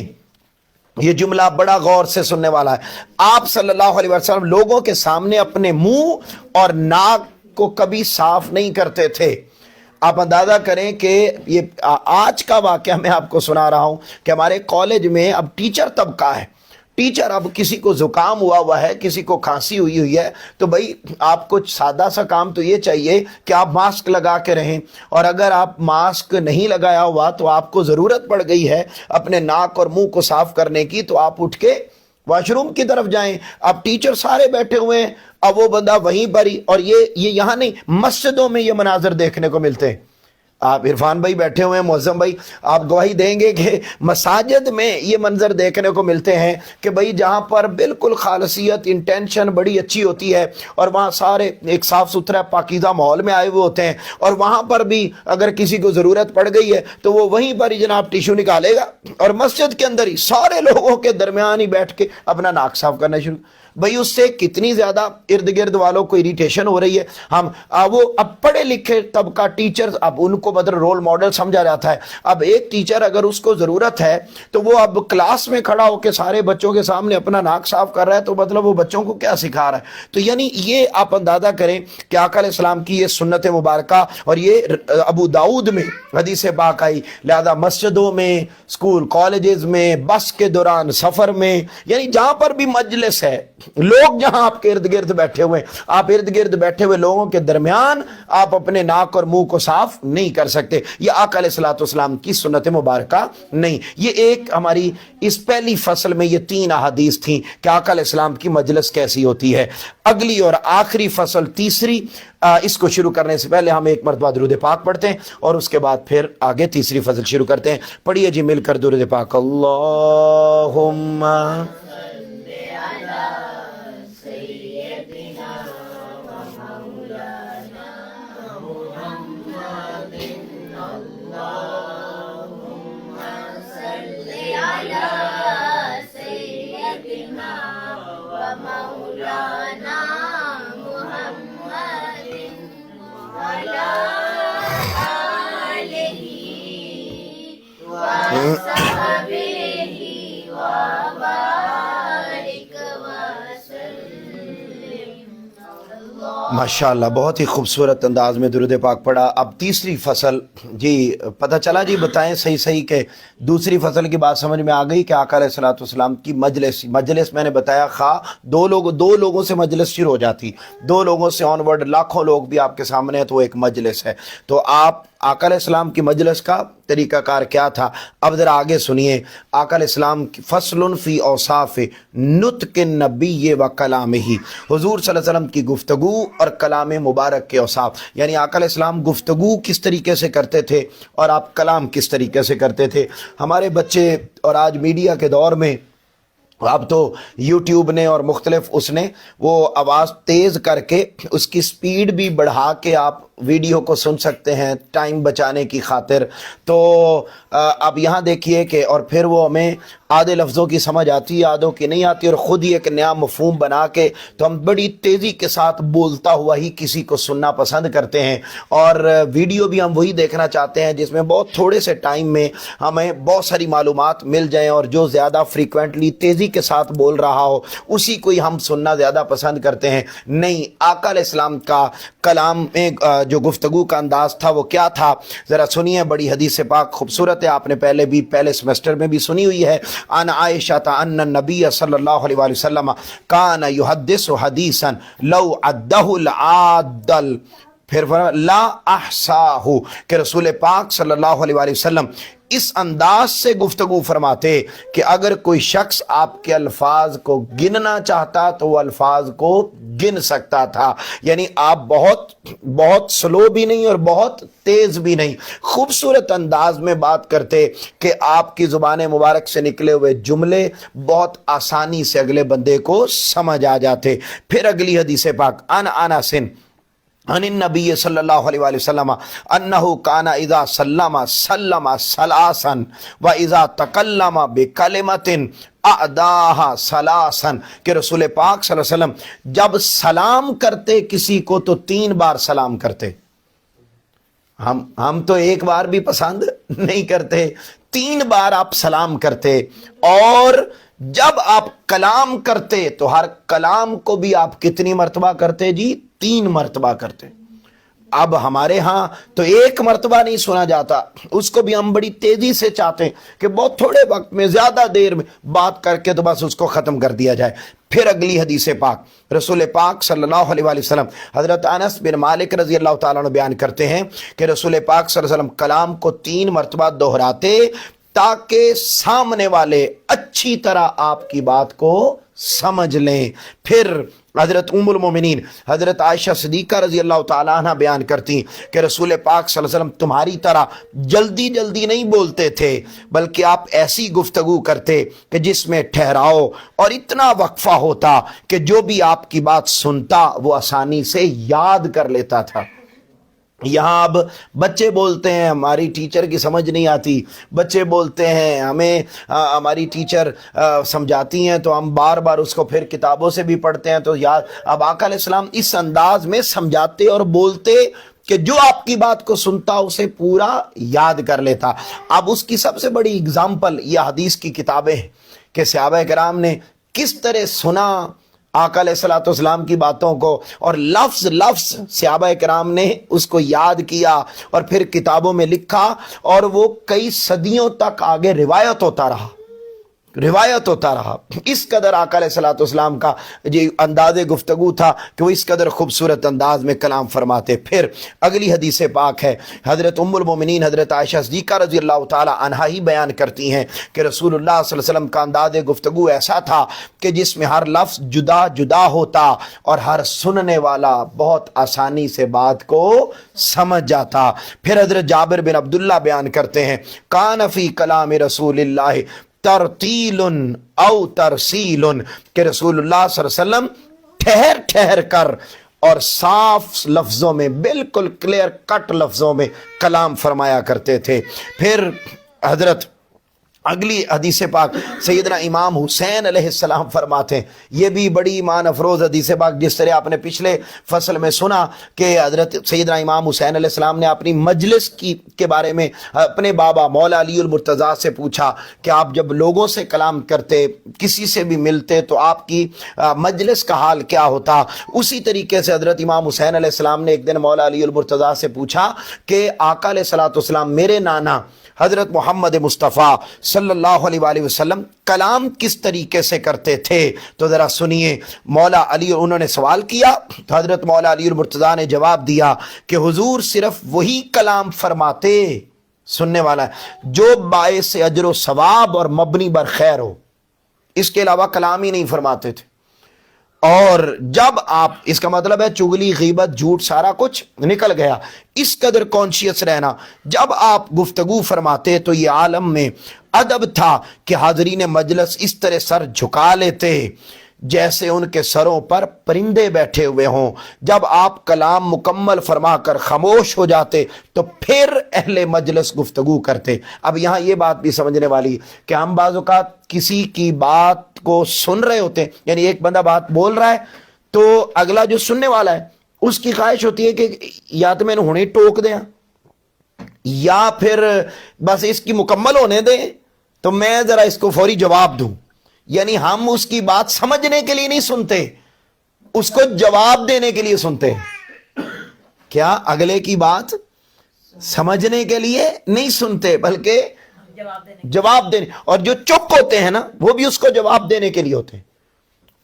یہ جملہ بڑا غور سے سننے والا ہے, آپ صلی اللہ علیہ وسلم لوگوں کے سامنے اپنے منہ اور ناک کو کبھی صاف نہیں کرتے تھے. آپ اندازہ کریں کہ یہ آج کا واقعہ میں آپ کو سنا رہا ہوں کہ ہمارے کالج میں اب ٹیچر طبقہ ہے. ٹیچر اب کسی کو زکام ہوا ہے, کسی کو کھانسی ہوئی ہے, تو بھائی آپ کو سادہ سا کام تو یہ چاہیے کہ آپ ماسک لگا کے رہیں, اور اگر آپ ماسک نہیں لگایا ہوا تو آپ کو ضرورت پڑ گئی ہے اپنے ناک اور منہ کو صاف کرنے کی, تو آپ اٹھ کے واش روم کی طرف جائیں. اب ٹیچر سارے بیٹھے ہوئے ہیں, اب وہ بندہ وہیں پر ہی, اور یہ یہاں نہیں, مسجدوں میں یہ مناظر دیکھنے کو ملتے ہیں. آپ عرفان بھائی بیٹھے ہوئے ہیں, معظم بھائی آپ گواہی دیں گے کہ مساجد میں یہ منظر دیکھنے کو ملتے ہیں کہ بھائی جہاں پر بالکل خالصیت انٹینشن بڑی اچھی ہوتی ہے, اور وہاں سارے ایک صاف ستھرا پاکیزہ ماحول میں آئے ہوئے ہوتے ہیں, اور وہاں پر بھی اگر کسی کو ضرورت پڑ گئی ہے تو وہ وہیں پر ہی جناب ٹیشو نکالے گا, اور مسجد کے اندر ہی سارے لوگوں کے درمیان ہی بیٹھ کے اپنا ناک صاف کرنا شروع. بھئی اس سے کتنی زیادہ ارد گرد والوں کو اریٹیشن ہو رہی ہے. ہم وہ اب پڑھے لکھے طبقہ ٹیچر, اب ان کو مطلب رول ماڈل سمجھا جاتا ہے. اب ایک ٹیچر اگر اس کو ضرورت ہے تو وہ اب کلاس میں کھڑا ہو کے سارے بچوں کے سامنے اپنا ناک صاف کر رہا ہے, تو مطلب وہ بچوں کو کیا سکھا رہا ہے. تو یعنی یہ آپ اندازہ کریں کہ آقا علیہ السلام کی یہ سنت مبارکہ, اور یہ ابو داؤد میں حدیث پاک آئی. لہذا مسجدوں میں, اسکول کالجز میں, بس کے دوران, سفر میں, یعنی جہاں پر بھی مجلس ہے, لوگ جہاں آپ کے ارد گرد بیٹھے ہوئے, آپ ارد گرد بیٹھے ہوئے لوگوں کے درمیان آپ اپنے ناک اور منہ کو صاف نہیں کر سکتے. یہ آقا علیہ الصلوۃ والسلام کی سنت مبارکہ نہیں. یہ ایک ہماری اس پہلی فصل میں یہ 3 احادیث تھیں کہ آقا علیہ السلام کی مجلس کیسی ہوتی ہے. اگلی اور آخری فصل تیسری, اس کو شروع کرنے سے پہلے ہم ایک مرتبہ درود پاک پڑھتے ہیں, اور اس کے بعد پھر آگے تیسری فصل شروع کرتے ہیں. پڑھیے جی مل کر درود پاک. اللہم ماشاءاللہ بہت ہی خوبصورت انداز میں درود پاک پڑھا. اب تیسری فصل, جی پتہ چلا جی, بتائیں صحیح کہ دوسری فصل کی بات سمجھ میں آ گئی کہ آقا علیہ الصلوۃ والسلام کی مجلس میں نے بتایا خواہ دو لوگوں سے مجلس شروع ہو جاتی, 2 لوگوں سے آن ورڈ لاکھوں لوگ بھی آپ کے سامنے ہیں تو وہ ایک مجلس ہے. تو آپ آقا علیہ السلام کی مجلس کا طریقہ کار کیا تھا, اب ذرا آگے سنیے. آقا علیہ السلام کی فصل فی اوصاف نطق النبی و کلامہ, حضور صلی اللہ علیہ وسلم کی گفتگو اور کلام مبارک کے اوصاف, یعنی آقا علیہ السلام گفتگو کس طریقے سے کرتے تھے اور آپ کلام کس طریقے سے کرتے تھے. ہمارے بچے, اور آج میڈیا کے دور میں اب تو یوٹیوب نے اور مختلف اس نے وہ آواز تیز کر کے اس کی سپیڈ بھی بڑھا کے آپ ویڈیو کو سن سکتے ہیں ٹائم بچانے کی خاطر. تو اب یہاں دیکھیے کہ اور پھر وہ ہمیں آدھے لفظوں کی سمجھ آتی ہے, آدھوں کی نہیں آتی, اور خود ہی ایک نیا مفہوم بنا کے تو ہم بڑی تیزی کے ساتھ بولتا ہوا ہی کسی کو سننا پسند کرتے ہیں. اور ویڈیو بھی ہم وہی دیکھنا چاہتے ہیں جس میں بہت تھوڑے سے ٹائم میں ہمیں بہت ساری معلومات مل جائیں, اور جو زیادہ فریکوینٹلی تیزی کے ساتھ بول رہا ہو اسی کو ہی ہم سننا زیادہ پسند کرتے ہیں. نہیں, آقا علیہ السلام کا کلام میں جو گفتگو کا انداز تھا وہ کیا تھا, ذرا سنیے. بڑی حدیث پاک خوبصورت ہے, آپ نے پہلے سیمسٹر میں بھی سنی ہوئی ہے. ان عائشہ ان النبی صلی اللہ علیہ وآلہ وسلم کان یحدث حدیثا لو عدہ العادل پھر فرمایا لا احصاہ کہ رسول پاک صلی اللہ علیہ وآلہ وسلم اس انداز سے گفتگو فرماتے کہ اگر کوئی شخص آپ کے الفاظ کو گننا چاہتا تو وہ الفاظ کو گن سکتا تھا. یعنی آپ بہت سلو بھی نہیں اور بہت تیز بھی نہیں، خوبصورت انداز میں بات کرتے کہ آپ کی زبان مبارک سے نکلے ہوئے جملے بہت آسانی سے اگلے بندے کو سمجھ آ جاتے. پھر اگلی حدیث پاک عن انس عن النبی صلی اللہ علیہ وآلہ وسلم انہو کان اذا سلم ثلاثا و اذا تکلم بکلمت اعداہا ثلاثا کہ رسول پاک صلی اللہ علیہ وسلم جب سلام کرتے کسی کو تو 3 بار سلام کرتے. ہم تو ایک بار بھی پسند نہیں کرتے، 3 بار آپ سلام کرتے. اور جب آپ کلام کرتے تو ہر کلام کو بھی آپ کتنی مرتبہ کرتے جی؟ 3 مرتبہ کرتے. اب ہمارے ہاں تو 1 مرتبہ نہیں سنا جاتا، اس کو بھی ہم بڑی تیزی سے چاہتے ہیں کہ بہت تھوڑے وقت میں زیادہ دیر میں بات کر کے تو بس اس کو ختم کر دیا جائے. پھر اگلی حدیث پاک رسول پاک صلی اللہ علیہ وآلہ وسلم حضرت انس بن مالک رضی اللہ تعالیٰ عنہ بیان کرتے ہیں کہ رسول پاک صلی اللہ علیہ وسلم کلام کو 3 مرتبہ دہراتے تاکہ سامنے والے اچھی طرح آپ کی بات کو سمجھ لیں. پھر حضرت ام المومنین حضرت عائشہ صدیقہ رضی اللہ تعالیٰ عنہ بیان کرتی کہ رسول پاک صلی اللہ علیہ وسلم تمہاری طرح جلدی نہیں بولتے تھے، بلکہ آپ ایسی گفتگو کرتے کہ جس میں ٹھہراؤ اور اتنا وقفہ ہوتا کہ جو بھی آپ کی بات سنتا وہ آسانی سے یاد کر لیتا تھا. یہاں اب بچے بولتے ہیں ہماری ٹیچر کی سمجھ نہیں آتی، بچے بولتے ہیں ہمیں ہماری ٹیچر سمجھاتی ہیں تو ہم بار بار اس کو پھر کتابوں سے بھی پڑھتے ہیں تو یاد. اب آقا علیہ السلام اس انداز میں سمجھاتے اور بولتے کہ جو آپ کی بات کو سنتا اسے پورا یاد کر لیتا. اب اس کی سب سے بڑی اگزامپل یہ حدیث کی کتابیں ہیں کہ صحابہ کرام نے کس طرح سنا آقا علیہ الصلوۃ والسلام کی باتوں کو، اور لفظ صحابہ کرام نے اس کو یاد کیا اور پھر کتابوں میں لکھا، اور وہ کئی صدیوں تک آگے روایت ہوتا رہا. اس قدر آقا علیہ الصلوۃ والسلام کا یہ انداز گفتگو تھا کہ وہ اس قدر خوبصورت انداز میں کلام فرماتے. پھر اگلی حدیث پاک ہے حضرت ام المومنین حضرت عائشہ صدیقہ رضی اللہ تعالی عنہا ہی بیان کرتی ہیں کہ رسول اللہ صلی اللہ علیہ وسلم کا انداز گفتگو ایسا تھا کہ جس میں ہر لفظ جدا ہوتا اور ہر سننے والا بہت آسانی سے بات کو سمجھ جاتا. پھر حضرت جابر بن عبداللہ بیان کرتے ہیں کان فی کلام رسول اللہ ترتیل او ترسیل کہ رسول اللہ صلی اللہ علیہ وسلم ٹھہر کر اور صاف لفظوں میں بالکل کلیئر کٹ لفظوں میں کلام فرمایا کرتے تھے. پھر حضرت اگلی حدیث پاک سیدنا امام حسین علیہ السلام فرماتے ہیں، یہ بھی بڑی ایمان افروز حدیث پاک، جس طرح آپ نے پچھلے فصل میں سنا کہ حضرت سیدنا امام حسین علیہ السلام نے اپنی مجلس کے بارے میں اپنے بابا مولا علی المرتضیٰ سے پوچھا کہ آپ جب لوگوں سے کلام کرتے، کسی سے بھی ملتے تو آپ کی مجلس کا حال کیا ہوتا. اسی طریقے سے حضرت امام حسین علیہ السلام نے ایک دن مولا علی المرتضیٰ سے پوچھا کہ آقا علیہ الصلوۃ والسلام میرے نانا حضرت محمد مصطفیٰ صلی اللہ علیہ وآلہ وسلم کلام کس طریقے سے کرتے تھے. تو ذرا سنیے، مولا علی انہوں نے سوال کیا تو حضرت مولا علی المرتضیٰ نے جواب دیا کہ حضور صرف وہی کلام فرماتے، سننے والا ہے، جو باعث اجر و ثواب اور مبنی بر خیر ہو، اس کے علاوہ کلام ہی نہیں فرماتے تھے. اور جب آپ، اس کا مطلب ہے چغلی غیبت جھوٹ سارا کچھ نکل گیا، اس قدر کانشیس رہنا. جب آپ گفتگو فرماتے تو یہ عالم میں ادب تھا کہ حاضرین مجلس اس طرح سر جھکا لیتے جیسے ان کے سروں پر پرندے بیٹھے ہوئے ہوں. جب آپ کلام مکمل فرما کر خاموش ہو جاتے تو پھر اہل مجلس گفتگو کرتے. اب یہاں یہ بات بھی سمجھنے والی کہ ہم بعض اوقات کسی کی بات کو سن رہے ہوتے ہیں، یعنی ایک بندہ بات بول رہا ہے تو اگلا جو سننے والا ہے اس کی خواہش ہوتی ہے کہ یا تو میں نے ہنے ٹوک دیا یا پھر بس اس کی مکمل ہونے دیں تو میں ذرا اس کو فوری جواب دوں. یعنی ہم اس کی بات سمجھنے کے لیے نہیں سنتے، اس کو جواب دینے کے لیے سنتے. کیا اگلے کی بات سمجھنے کے لیے نہیں سنتے بلکہ جواب دینے. اور جو چپ ہوتے ہیں نا وہ بھی اس کو جواب دینے کے لیے ہوتے ہیں.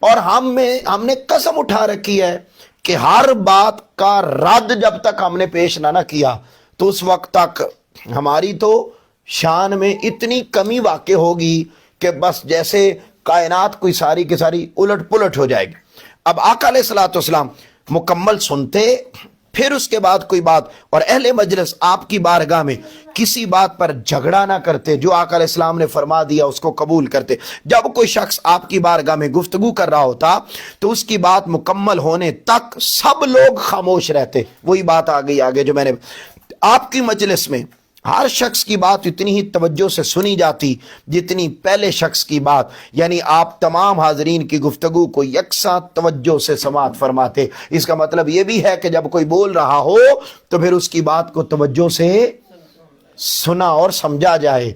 اور ہم نے قسم اٹھا رکھی ہے کہ ہر بات کا رد جب تک ہم نے پیش نہ کیا تو اس وقت تک ہماری تو شان میں اتنی کمی واقع ہوگی کہ بس جیسے کائنات کوئی ساری کی ساری الٹ پلٹ ہو جائے گی۔ اب آقا علیہ الصلوۃ والسلام مکمل سنتے، پھر اس کے بعد کوئی بات، اور اہل مجلس آپ کی بارگاہ میں کسی بات پر جھگڑا نہ کرتے، جو آقا علیہ السلام نے فرما دیا اس کو قبول کرتے۔ جب کوئی شخص آپ کی بارگاہ میں گفتگو کر رہا ہوتا تو اس کی بات مکمل ہونے تک سب لوگ خاموش رہتے۔ وہی بات آ گئی آگے جو میں نے آپ کی مجلس میں ہر شخص کی بات اتنی ہی توجہ سے سنی جاتی جتنی پہلے شخص کی بات، یعنی آپ تمام حاضرین کی گفتگو کو یکساں توجہ سے سماعت فرماتے۔ اس کا مطلب یہ بھی ہے کہ جب کوئی بول رہا ہو تو پھر اس کی بات کو توجہ سے سنا اور سمجھا جائے،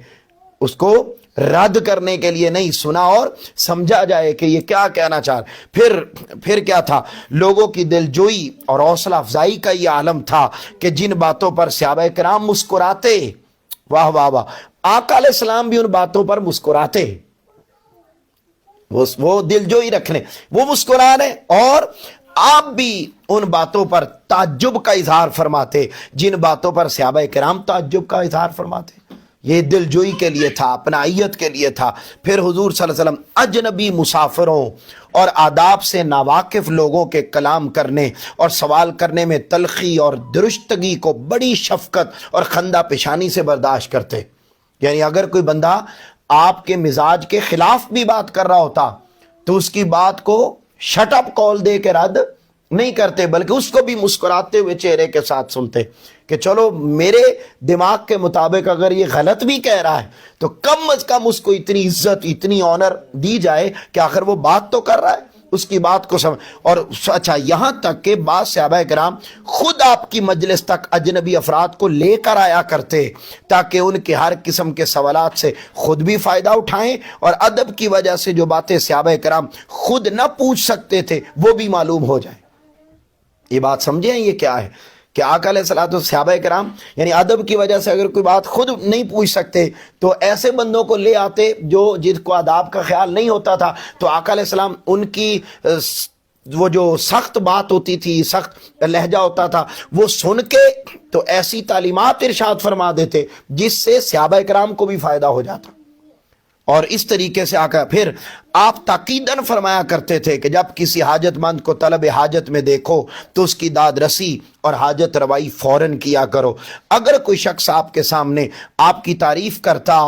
اس کو رد کرنے کے لیے نہیں، سنا اور سمجھا جائے کہ یہ کیا کہنا چاہ رہا۔ پھر کیا تھا؟ لوگوں کی دل جوئی اور حوصلہ افزائی کا یہ عالم تھا کہ جن باتوں پر صحابہ کرام مسکراتے، واہ واہ واہ، آقا علیہ السلام بھی ان باتوں پر مسکراتے، وہ دل جوئی رکھنے، وہ مسکرا رہے، اور آپ بھی ان باتوں پر تعجب کا اظہار فرماتے جن باتوں پر صحابہ کرام تعجب کا اظہار فرماتے۔ یہ دل جوئی کے لیے تھا، اپنائیت کے لیے تھا۔ پھر حضور صلی اللہ علیہ وسلم اجنبی مسافروں اور آداب سے ناواقف لوگوں کے کلام کرنے اور سوال کرنے میں تلخی اور درشتگی کو بڑی شفقت اور خندہ پیشانی سے برداشت کرتے۔ یعنی اگر کوئی بندہ آپ کے مزاج کے خلاف بھی بات کر رہا ہوتا تو اس کی بات کو شٹ اپ کال دے کے رد نہیں کرتے، بلکہ اس کو بھی مسکراتے ہوئے چہرے کے ساتھ سنتے کہ چلو میرے دماغ کے مطابق اگر یہ غلط بھی کہہ رہا ہے تو کم از کم اس کو اتنی عزت، اتنی آنر دی جائے کہ آخر وہ بات تو کر رہا ہے، اس کی بات کو سمجھ۔ اور اچھا، یہاں تک کہ بعض صحابہ کرام خود آپ کی مجلس تک اجنبی افراد کو لے کر آیا کرتے تاکہ ان کے ہر قسم کے سوالات سے خود بھی فائدہ اٹھائیں اور ادب کی وجہ سے جو باتیں صحابہ کرام خود نہ پوچھ سکتے تھے وہ بھی معلوم ہو جائیں۔ یہ بات سمجھیں یہ کیا ہے کہ آقا علیہ الصلوۃ والسلام صحابہ کرام یعنی ادب کی وجہ سے اگر کوئی بات خود نہیں پوچھ سکتے تو ایسے بندوں کو لے آتے جن کو آداب کا خیال نہیں ہوتا تھا، تو آقا علیہ السلام ان کی وہ جو سخت بات ہوتی تھی، سخت لہجہ ہوتا تھا، وہ سن کے تو ایسی تعلیمات ارشاد فرما دیتے جس سے صحابہ کرام کو بھی فائدہ ہو جاتا۔ اور اس طریقے سے آقا پھر آپ تاکیداً فرمایا کرتے تھے کہ جب کسی حاجت مند کو طلب حاجت میں دیکھو تو اس کی داد رسی اور حاجت روائی فوراً کیا کرو۔ اگر کوئی شخص آپ کے سامنے آپ کی تعریف کرتا،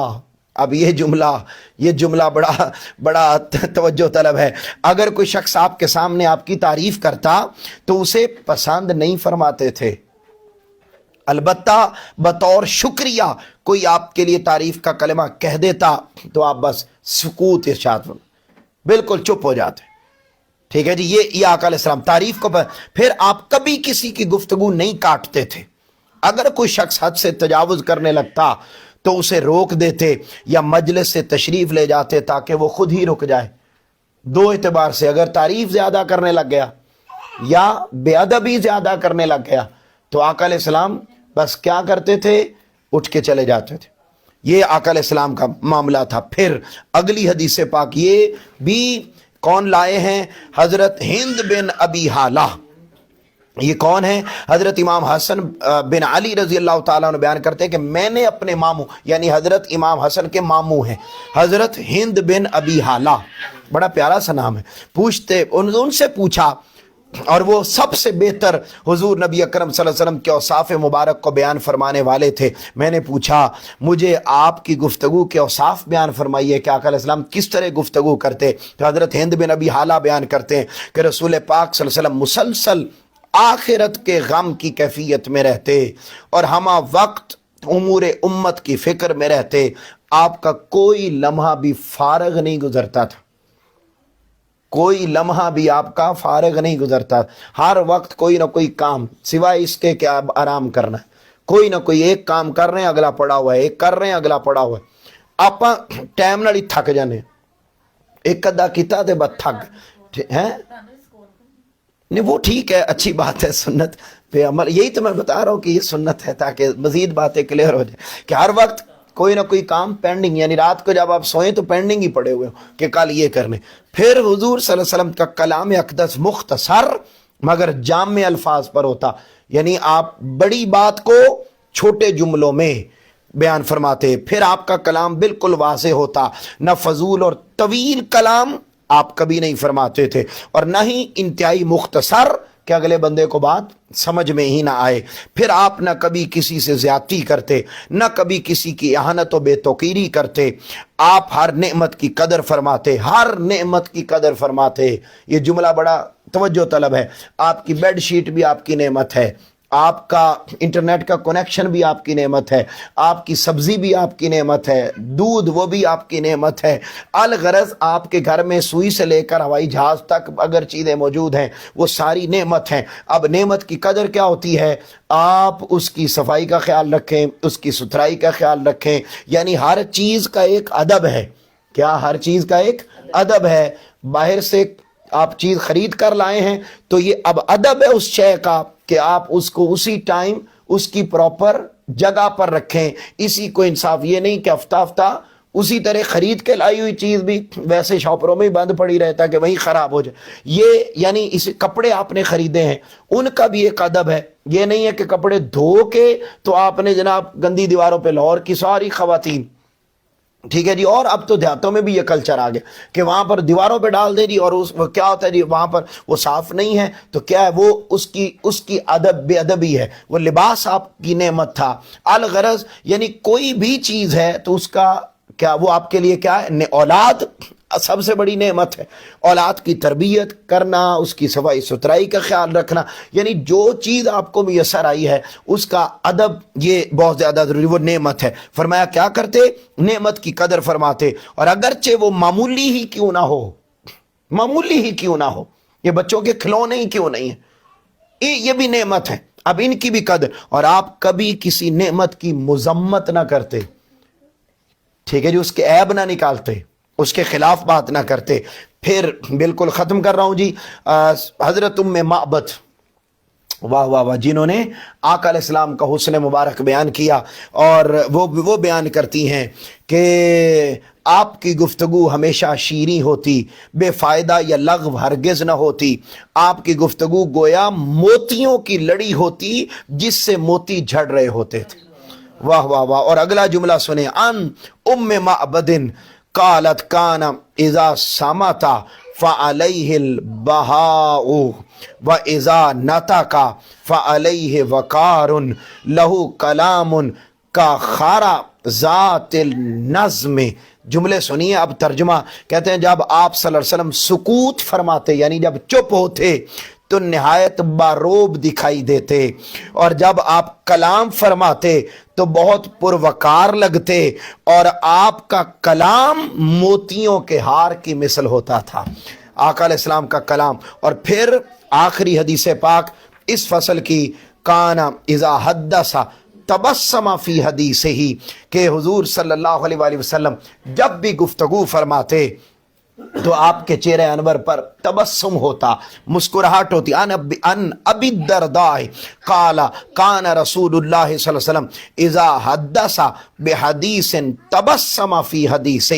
اب یہ جملہ بڑا توجہ طلب ہے، اگر کوئی شخص آپ کے سامنے آپ کی تعریف کرتا تو اسے پسند نہیں فرماتے تھے، البتہ بطور شکریہ کوئی آپ کے لیے تعریف کا کلمہ کہہ دیتا تو آپ بس سکوت ارشاد بالکل چپ ہو جاتے۔ ٹھیک ہے جی، یہ آقا علیہ السلام تعریف کو پھر آپ کبھی کسی کی گفتگو نہیں کاٹتے تھے۔ اگر کوئی شخص حد سے تجاوز کرنے لگتا تو اسے روک دیتے یا مجلس سے تشریف لے جاتے تاکہ وہ خود ہی رک جائے۔ دو اعتبار سے، اگر تعریف زیادہ کرنے لگ گیا یا بے ادبی زیادہ کرنے لگ گیا تو آقا علیہ السلام بس کیا کرتے تھے؟ اٹھ کے چلے جاتے تھے۔ یہ آقا علیہ السلام کا معاملہ تھا۔ پھر اگلی حدیث پاک یہ بھی کون لائے ہیں؟ حضرت ہند بن ابی حالہ۔ یہ کون ہے؟ حضرت امام حسن بن علی رضی اللہ تعالیٰ عنہ بیان کرتے ہیں کہ میں نے اپنے ماموں، یعنی حضرت امام حسن کے ماموں ہیں حضرت ہند بن ابی حالہ، بڑا پیارا سا نام ہے، پوچھتے ان سے پوچھا، اور وہ سب سے بہتر حضور نبی اکرم صلی اللہ علیہ وسلم کے اوصاف مبارک کو بیان فرمانے والے تھے۔ میں نے پوچھا مجھے آپ کی گفتگو کے اوصاف بیان فرمائیے کہ آقا علیہ السلام کس طرح گفتگو کرتے۔ تو حضرت ہند بن ابی حالہ بیان کرتے ہیں کہ رسول پاک صلی اللہ علیہ وسلم مسلسل آخرت کے غم کی کیفیت میں رہتے اور ہمہ وقت امور امت کی فکر میں رہتے۔ آپ کا کوئی لمحہ بھی فارغ نہیں گزرتا تھا، کوئی لمحہ بھی آپ کا فارغ نہیں گزرتا، ہر وقت کوئی نہ کوئی کام، سوائے اس کے کہ آپ آرام کرنا ہے، کوئی نہ کوئی ایک کام کر رہے ہیں اگلا پڑا ہوا ہے، ایک کر رہے ہیں اگلا پڑا ہوا ہے۔ آپ ٹائم نال ہی تھک جانے، ایک ادھا کیتا تے بس تھک ہیں۔ نہیں وہ ٹھیک ہے، اچھی بات ہے، سنت پہ عمل، یہی تو میں بتا رہا ہوں کہ یہ سنت ہے تاکہ مزید باتیں کلیئر ہو جائے کہ ہر وقت کوئی نہ کوئی کام پینڈنگ، یعنی رات کو جب آپ سوئیں تو پینڈنگ ہی پڑے ہوئے ہو کہ کل یہ کرنے. پھر حضور صلی اللہ علیہ وسلم کا کلام اقدس مختصر مگر جامع الفاظ پر ہوتا، یعنی آپ بڑی بات کو چھوٹے جملوں میں بیان فرماتے. پھر آپ کا کلام بالکل واضح ہوتا، نہ فضول اور طویل کلام آپ کبھی نہیں فرماتے تھے، اور نہ ہی انتہائی مختصر کہ اگلے بندے کو بات سمجھ میں ہی نہ آئے. پھر آپ نہ کبھی کسی سے زیادتی کرتے، نہ کبھی کسی کی اہانت و بے توقیری کرتے. آپ ہر نعمت کی قدر فرماتے، ہر نعمت کی قدر فرماتے. یہ جملہ بڑا توجہ طلب ہے. آپ کی بیڈ شیٹ بھی آپ کی نعمت ہے، آپ کا انٹرنیٹ کا کنیکشن بھی آپ کی نعمت ہے، آپ کی سبزی بھی آپ کی نعمت ہے، دودھ وہ بھی آپ کی نعمت ہے. الغرض آپ کے گھر میں سوئی سے لے کر ہوائی جہاز تک اگر چیزیں موجود ہیں وہ ساری نعمت ہیں. اب نعمت کی قدر کیا ہوتی ہے؟ آپ اس کی صفائی کا خیال رکھیں، اس کی ستھرائی کا خیال رکھیں. یعنی ہر چیز کا ایک ادب ہے. کیا ہر چیز کا ایک ادب ہے؟ باہر سے آپ چیز خرید کر لائے ہیں تو یہ اب ادب ہے اس شے کا کہ آپ اس کو اسی ٹائم اس کی پراپر جگہ پر رکھیں. اسی کو انصاف یہ نہیں کہ ہفتہ ہفتہ اسی طرح خرید کے لائی ہوئی چیز بھی ویسے شاپروں میں ہی بند پڑی رہتا کہ وہی خراب ہو جائے. یہ یعنی اس کپڑے آپ نے خریدے ہیں، ان کا بھی ایک ادب ہے. یہ نہیں ہے کہ کپڑے دھو کے تو آپ نے جناب گندی دیواروں پہ، لاہور کی ساری خواتین، ٹھیک ہے جی، اور اب تو دیہاتوں میں بھی یہ کلچر آ گیا کہ وہاں پر دیواروں پہ ڈال دے جی، اور اس کیا ہوتا ہے جی وہاں پر وہ صاف نہیں ہے تو کیا ہے وہ اس کی ادب بے ادبی ہے. وہ لباس آپ کی نعمت تھا. الغرض یعنی کوئی بھی چیز ہے تو اس کا کیا وہ آپ کے لیے کیا ہے؟ اولاد سب سے بڑی نعمت ہے. اولاد کی تربیت کرنا، اس کی صفائی ستھرائی کا خیال رکھنا، یعنی جو چیز آپ کو میسر آئی ہے اس کا ادب یہ بہت زیادہ ضروری، وہ نعمت ہے. فرمایا کیا کرتے؟ نعمت کی قدر فرماتے. اور اگرچہ وہ معمولی ہی کیوں نہ ہو، معمولی ہی کیوں نہ ہو، یہ بچوں کے کھلونے ہی کیوں نہیں ہیں، یہ بھی نعمت ہے. اب ان کی بھی قدر. اور آپ کبھی کسی نعمت کی مذمت نہ کرتے، ٹھیک ہے جی، اس کے عیب نہ نکالتے، اس کے خلاف بات نہ کرتے. پھر بالکل ختم کر رہا ہوں جی. حضرت ام معبد، واہ واہ واہ، جنہوں نے آقا علیہ السلام کا حسن مبارک بیان کیا، اور وہ بیان کرتی ہیں کہ آپ کی گفتگو ہمیشہ شیریں ہوتی، بے فائدہ یا لغو ہرگز نہ ہوتی. آپ کی گفتگو گویا موتیوں کی لڑی ہوتی جس سے موتی جھڑ رہے ہوتے تھے. واہ واہ واہ. اور اگلا جملہ سنیں، ان ام معبد قالت کان اذا سمتا فعلیہ البہاء واذا نطق فعلیہ وقار لہو کلام کا خارا ذات النظم. جملے سنیے اب ترجمہ. کہتے ہیں جب آپ صلی اللہ علیہ وسلم سکوت فرماتے یعنی جب چپ ہوتے تو نہایت باروب دکھائی دیتے، اور جب آپ کلام فرماتے تو بہت پروقار لگتے، اور آپ کا کلام موتیوں کے ہار کی مثل ہوتا تھا. آقا علیہ السلام کا کلام. اور پھر آخری حدیث پاک اس فصل کی، کان اذا حدث تبسم فی حدیثہ ہی، کہ حضور صلی اللہ علیہ وآلہ وسلم جب بھی گفتگو فرماتے تو آپ کے چہرے انور پر تبسم ہوتا، مسکراہٹ ہوتی. ان ابی الدرداء قال کان رسول اللہ صلی اللہ علیہ وسلم اذا حدث بحدیث تبسم فی حدیثہ،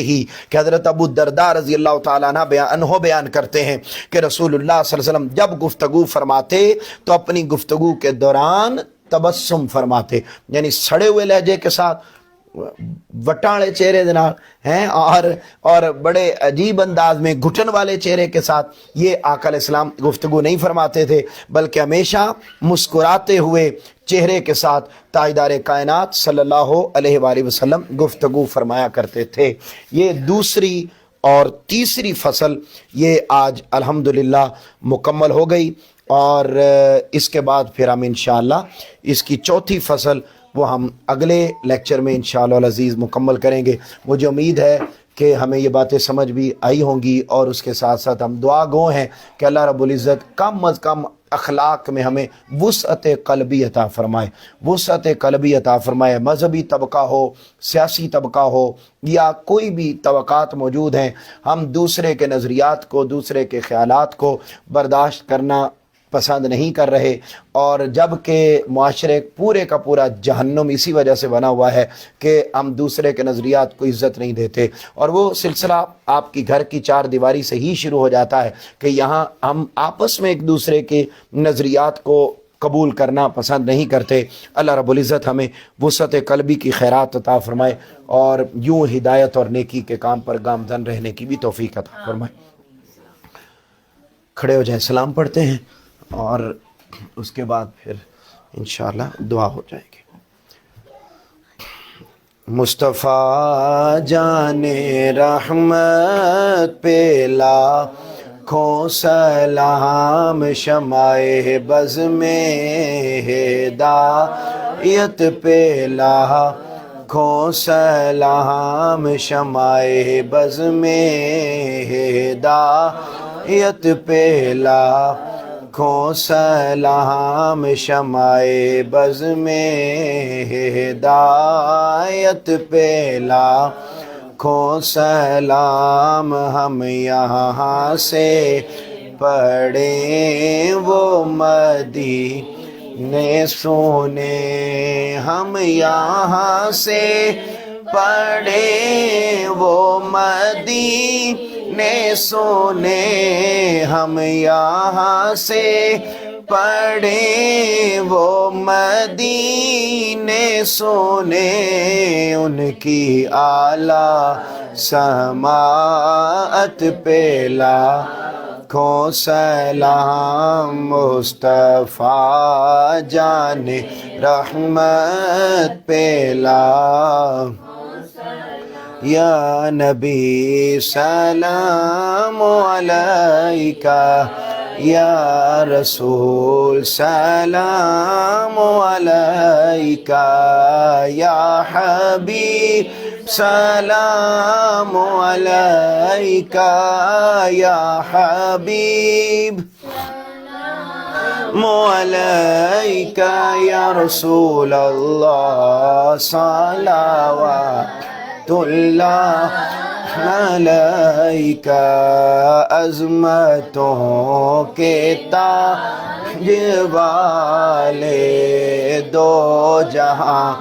کہ حضرت ابو الدرداء رضی اللہ تعالیٰ عنہ بیان کرتے ہیں کہ رسول اللہ صلی اللہ علیہ وسلم جب گفتگو فرماتے تو اپنی گفتگو کے دوران تبسم فرماتے، یعنی سڑے ہوئے لہجے کے ساتھ، وٹاڑے چہرے جناب ہیں، اور بڑے عجیب انداز میں گھٹن والے چہرے کے ساتھ یہ آقا علیہ السلام گفتگو نہیں فرماتے تھے، بلکہ ہمیشہ مسکراتے ہوئے چہرے کے ساتھ تاجدار کائنات صلی اللہ علیہ وآلہ وسلم گفتگو فرمایا کرتے تھے. یہ دوسری اور تیسری فصل یہ آج الحمدللہ مکمل ہو گئی، اور اس کے بعد پھر ہم انشاءاللہ اس کی چوتھی فصل وہ ہم اگلے لیکچر میں انشاءاللہ العزیز مکمل کریں گے. مجھے امید ہے کہ ہمیں یہ باتیں سمجھ بھی آئی ہوں گی، اور اس کے ساتھ ساتھ ہم دعا گو ہیں کہ اللہ رب العزت کم از کم اخلاق میں ہمیں وسعت قلبی عطا فرمائے، وسعت قلبی عطا فرمائے. مذہبی طبقہ ہو، سیاسی طبقہ ہو، یا کوئی بھی طبقات موجود ہیں، ہم دوسرے کے نظریات کو، دوسرے کے خیالات کو برداشت کرنا پسند نہیں کر رہے، اور جب کہ معاشرے پورے کا پورا جہنم اسی وجہ سے بنا ہوا ہے کہ ہم دوسرے کے نظریات کو عزت نہیں دیتے، اور وہ سلسلہ آپ کی گھر کی چار دیواری سے ہی شروع ہو جاتا ہے کہ یہاں ہم آپس میں ایک دوسرے کے نظریات کو قبول کرنا پسند نہیں کرتے۔ اللہ رب العزت ہمیں وسعت قلبی کی خیرات عطا فرمائے، اور یوں ہدایت اور نیکی کے کام پر گامزن رہنے کی بھی توفیق عطا فرمائے۔ کھڑے ہو جائیں، سلام پڑھتے ہیں، اور اس کے بعد پھر انشاءاللہ دعا ہو جائے گی۔ مصطفیٰ جان رحمت پہ لاکھوں سلام، شمع بز میں ہدایت پہ لاکھوں سلام، شمع بز میں ہدایت پہ لاکھوں سلام، شمع بز میں ہدایت پہ لاکھوں سلام۔ ہم یہاں سے پڑھیں وہ مدینے سنے، ہم یہاں سے پڑھیں وہ مدینے سنے، ہم یہاں سے پڑھیں وہ مدینے سنے، ان کی اعلیٰ سماعت پہ لاکھوں سلام، مصطفیٰ جان رحمت پہ یا نبی سلام علیکہ، یا رسول سلام علیکہ، یا حبیب سلام علیکہ، یا حبیب علیکہ، یا رسول اللہ صلوات اللہ علیکہ۔ عظمتوں کے تاج والے، دو جہاں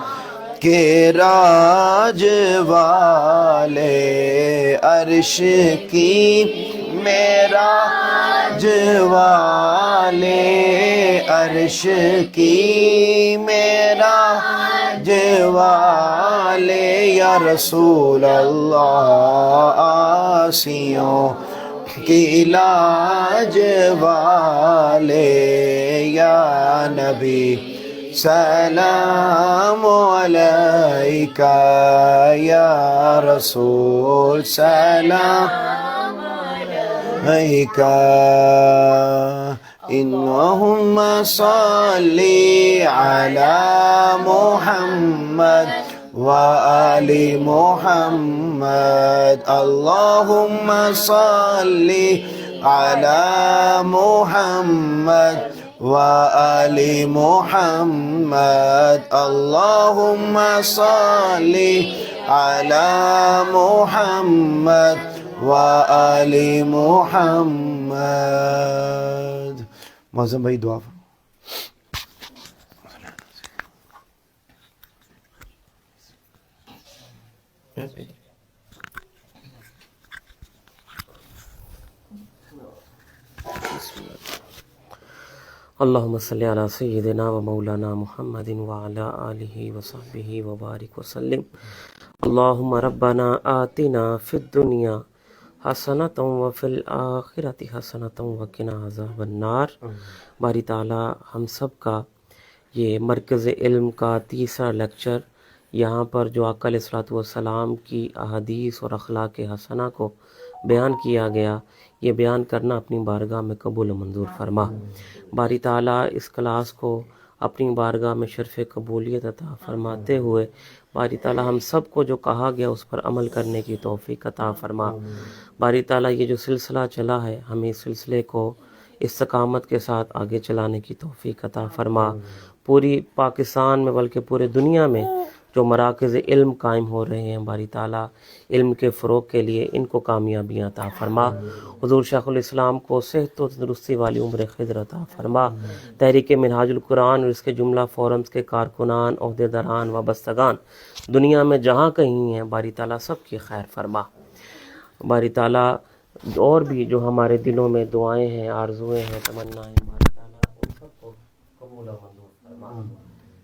کے راج والے، عرش کی معراج والے، عرش کی معراج والے، یا رسول اللہ آسیوں کی لاج والے، یا نبی سلام علیکہ، یا رسول سلام علیکہ۔ اللہم صلی علی محمد وآل محمد، اللہم صلی علی محمد وآل محمد، اللہم صلی علی محمد وآل محمد۔ معظم بھائی دعا فرمائیں۔ اللہم صلی علی سیدنا و مولانا محمد وعلی آلہ وصحبہ وبارک وسلم۔ اللہم ربنا آتنا فی الدنیا حسنۃ وفی الآخرۃ حسنۃ وقنا عذاب النار۔ باری تعالی ہم سب کا یہ مرکز علم کا تیسرا لیکچر، یہاں پر جو آقا علیہ الصلوۃ والسلام کی احادیث اور اخلاق حسنہ کو بیان کیا گیا، یہ بیان کرنا اپنی بارگاہ میں قبول و منظور فرما۔ باری تعالیٰ اس کلاس کو اپنی بارگاہ میں شرف قبولیت عطا فرماتے ہوئے باری تعالیٰ ہم سب کو جو کہا گیا اس پر عمل کرنے کی توفیق عطا فرما۔ باری تعالیٰ یہ جو سلسلہ چلا ہے، ہمیں اس سلسلے کو استقامت کے ساتھ آگے چلانے کی توفیق عطا فرما۔ پوری پاکستان میں بلکہ پورے دنیا میں جو مراکز علم قائم ہو رہے ہیں باری تعالیٰ علم کے فروغ کے لیے ان کو کامیابیاں عطا فرما۔ حضور شیخ الاسلام کو صحت و تندرستی والی عمر خضر عطا فرما۔ تحریک منہاج القرآن اور اس کے جملہ فورمز کے کارکنان، عہدیداران، وابستگان دنیا میں جہاں کہیں ہیں باری تعالیٰ سب کی خیر فرما۔ باری تعالیٰ اور بھی جو ہمارے دلوں میں دعائیں ہیں، آرزویں ہیں، تمنائیں، باری تعالیٰ ان سب کو قبول و منظور فرما۔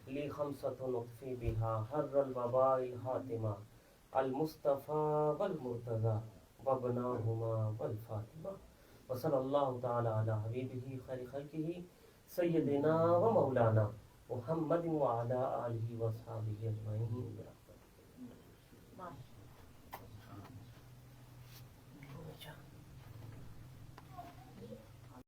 لی خمسۃ نطفی بہا حر الوباء الحاتمہ المصطفیٰ والمرتضیٰ وابناہما والفاطمہ وصلی اللہ تعالی علی حبیبہ خیر خلقہ سیدنا و مولانا محمد وعلی آلہ وصحبہ اجمعین۔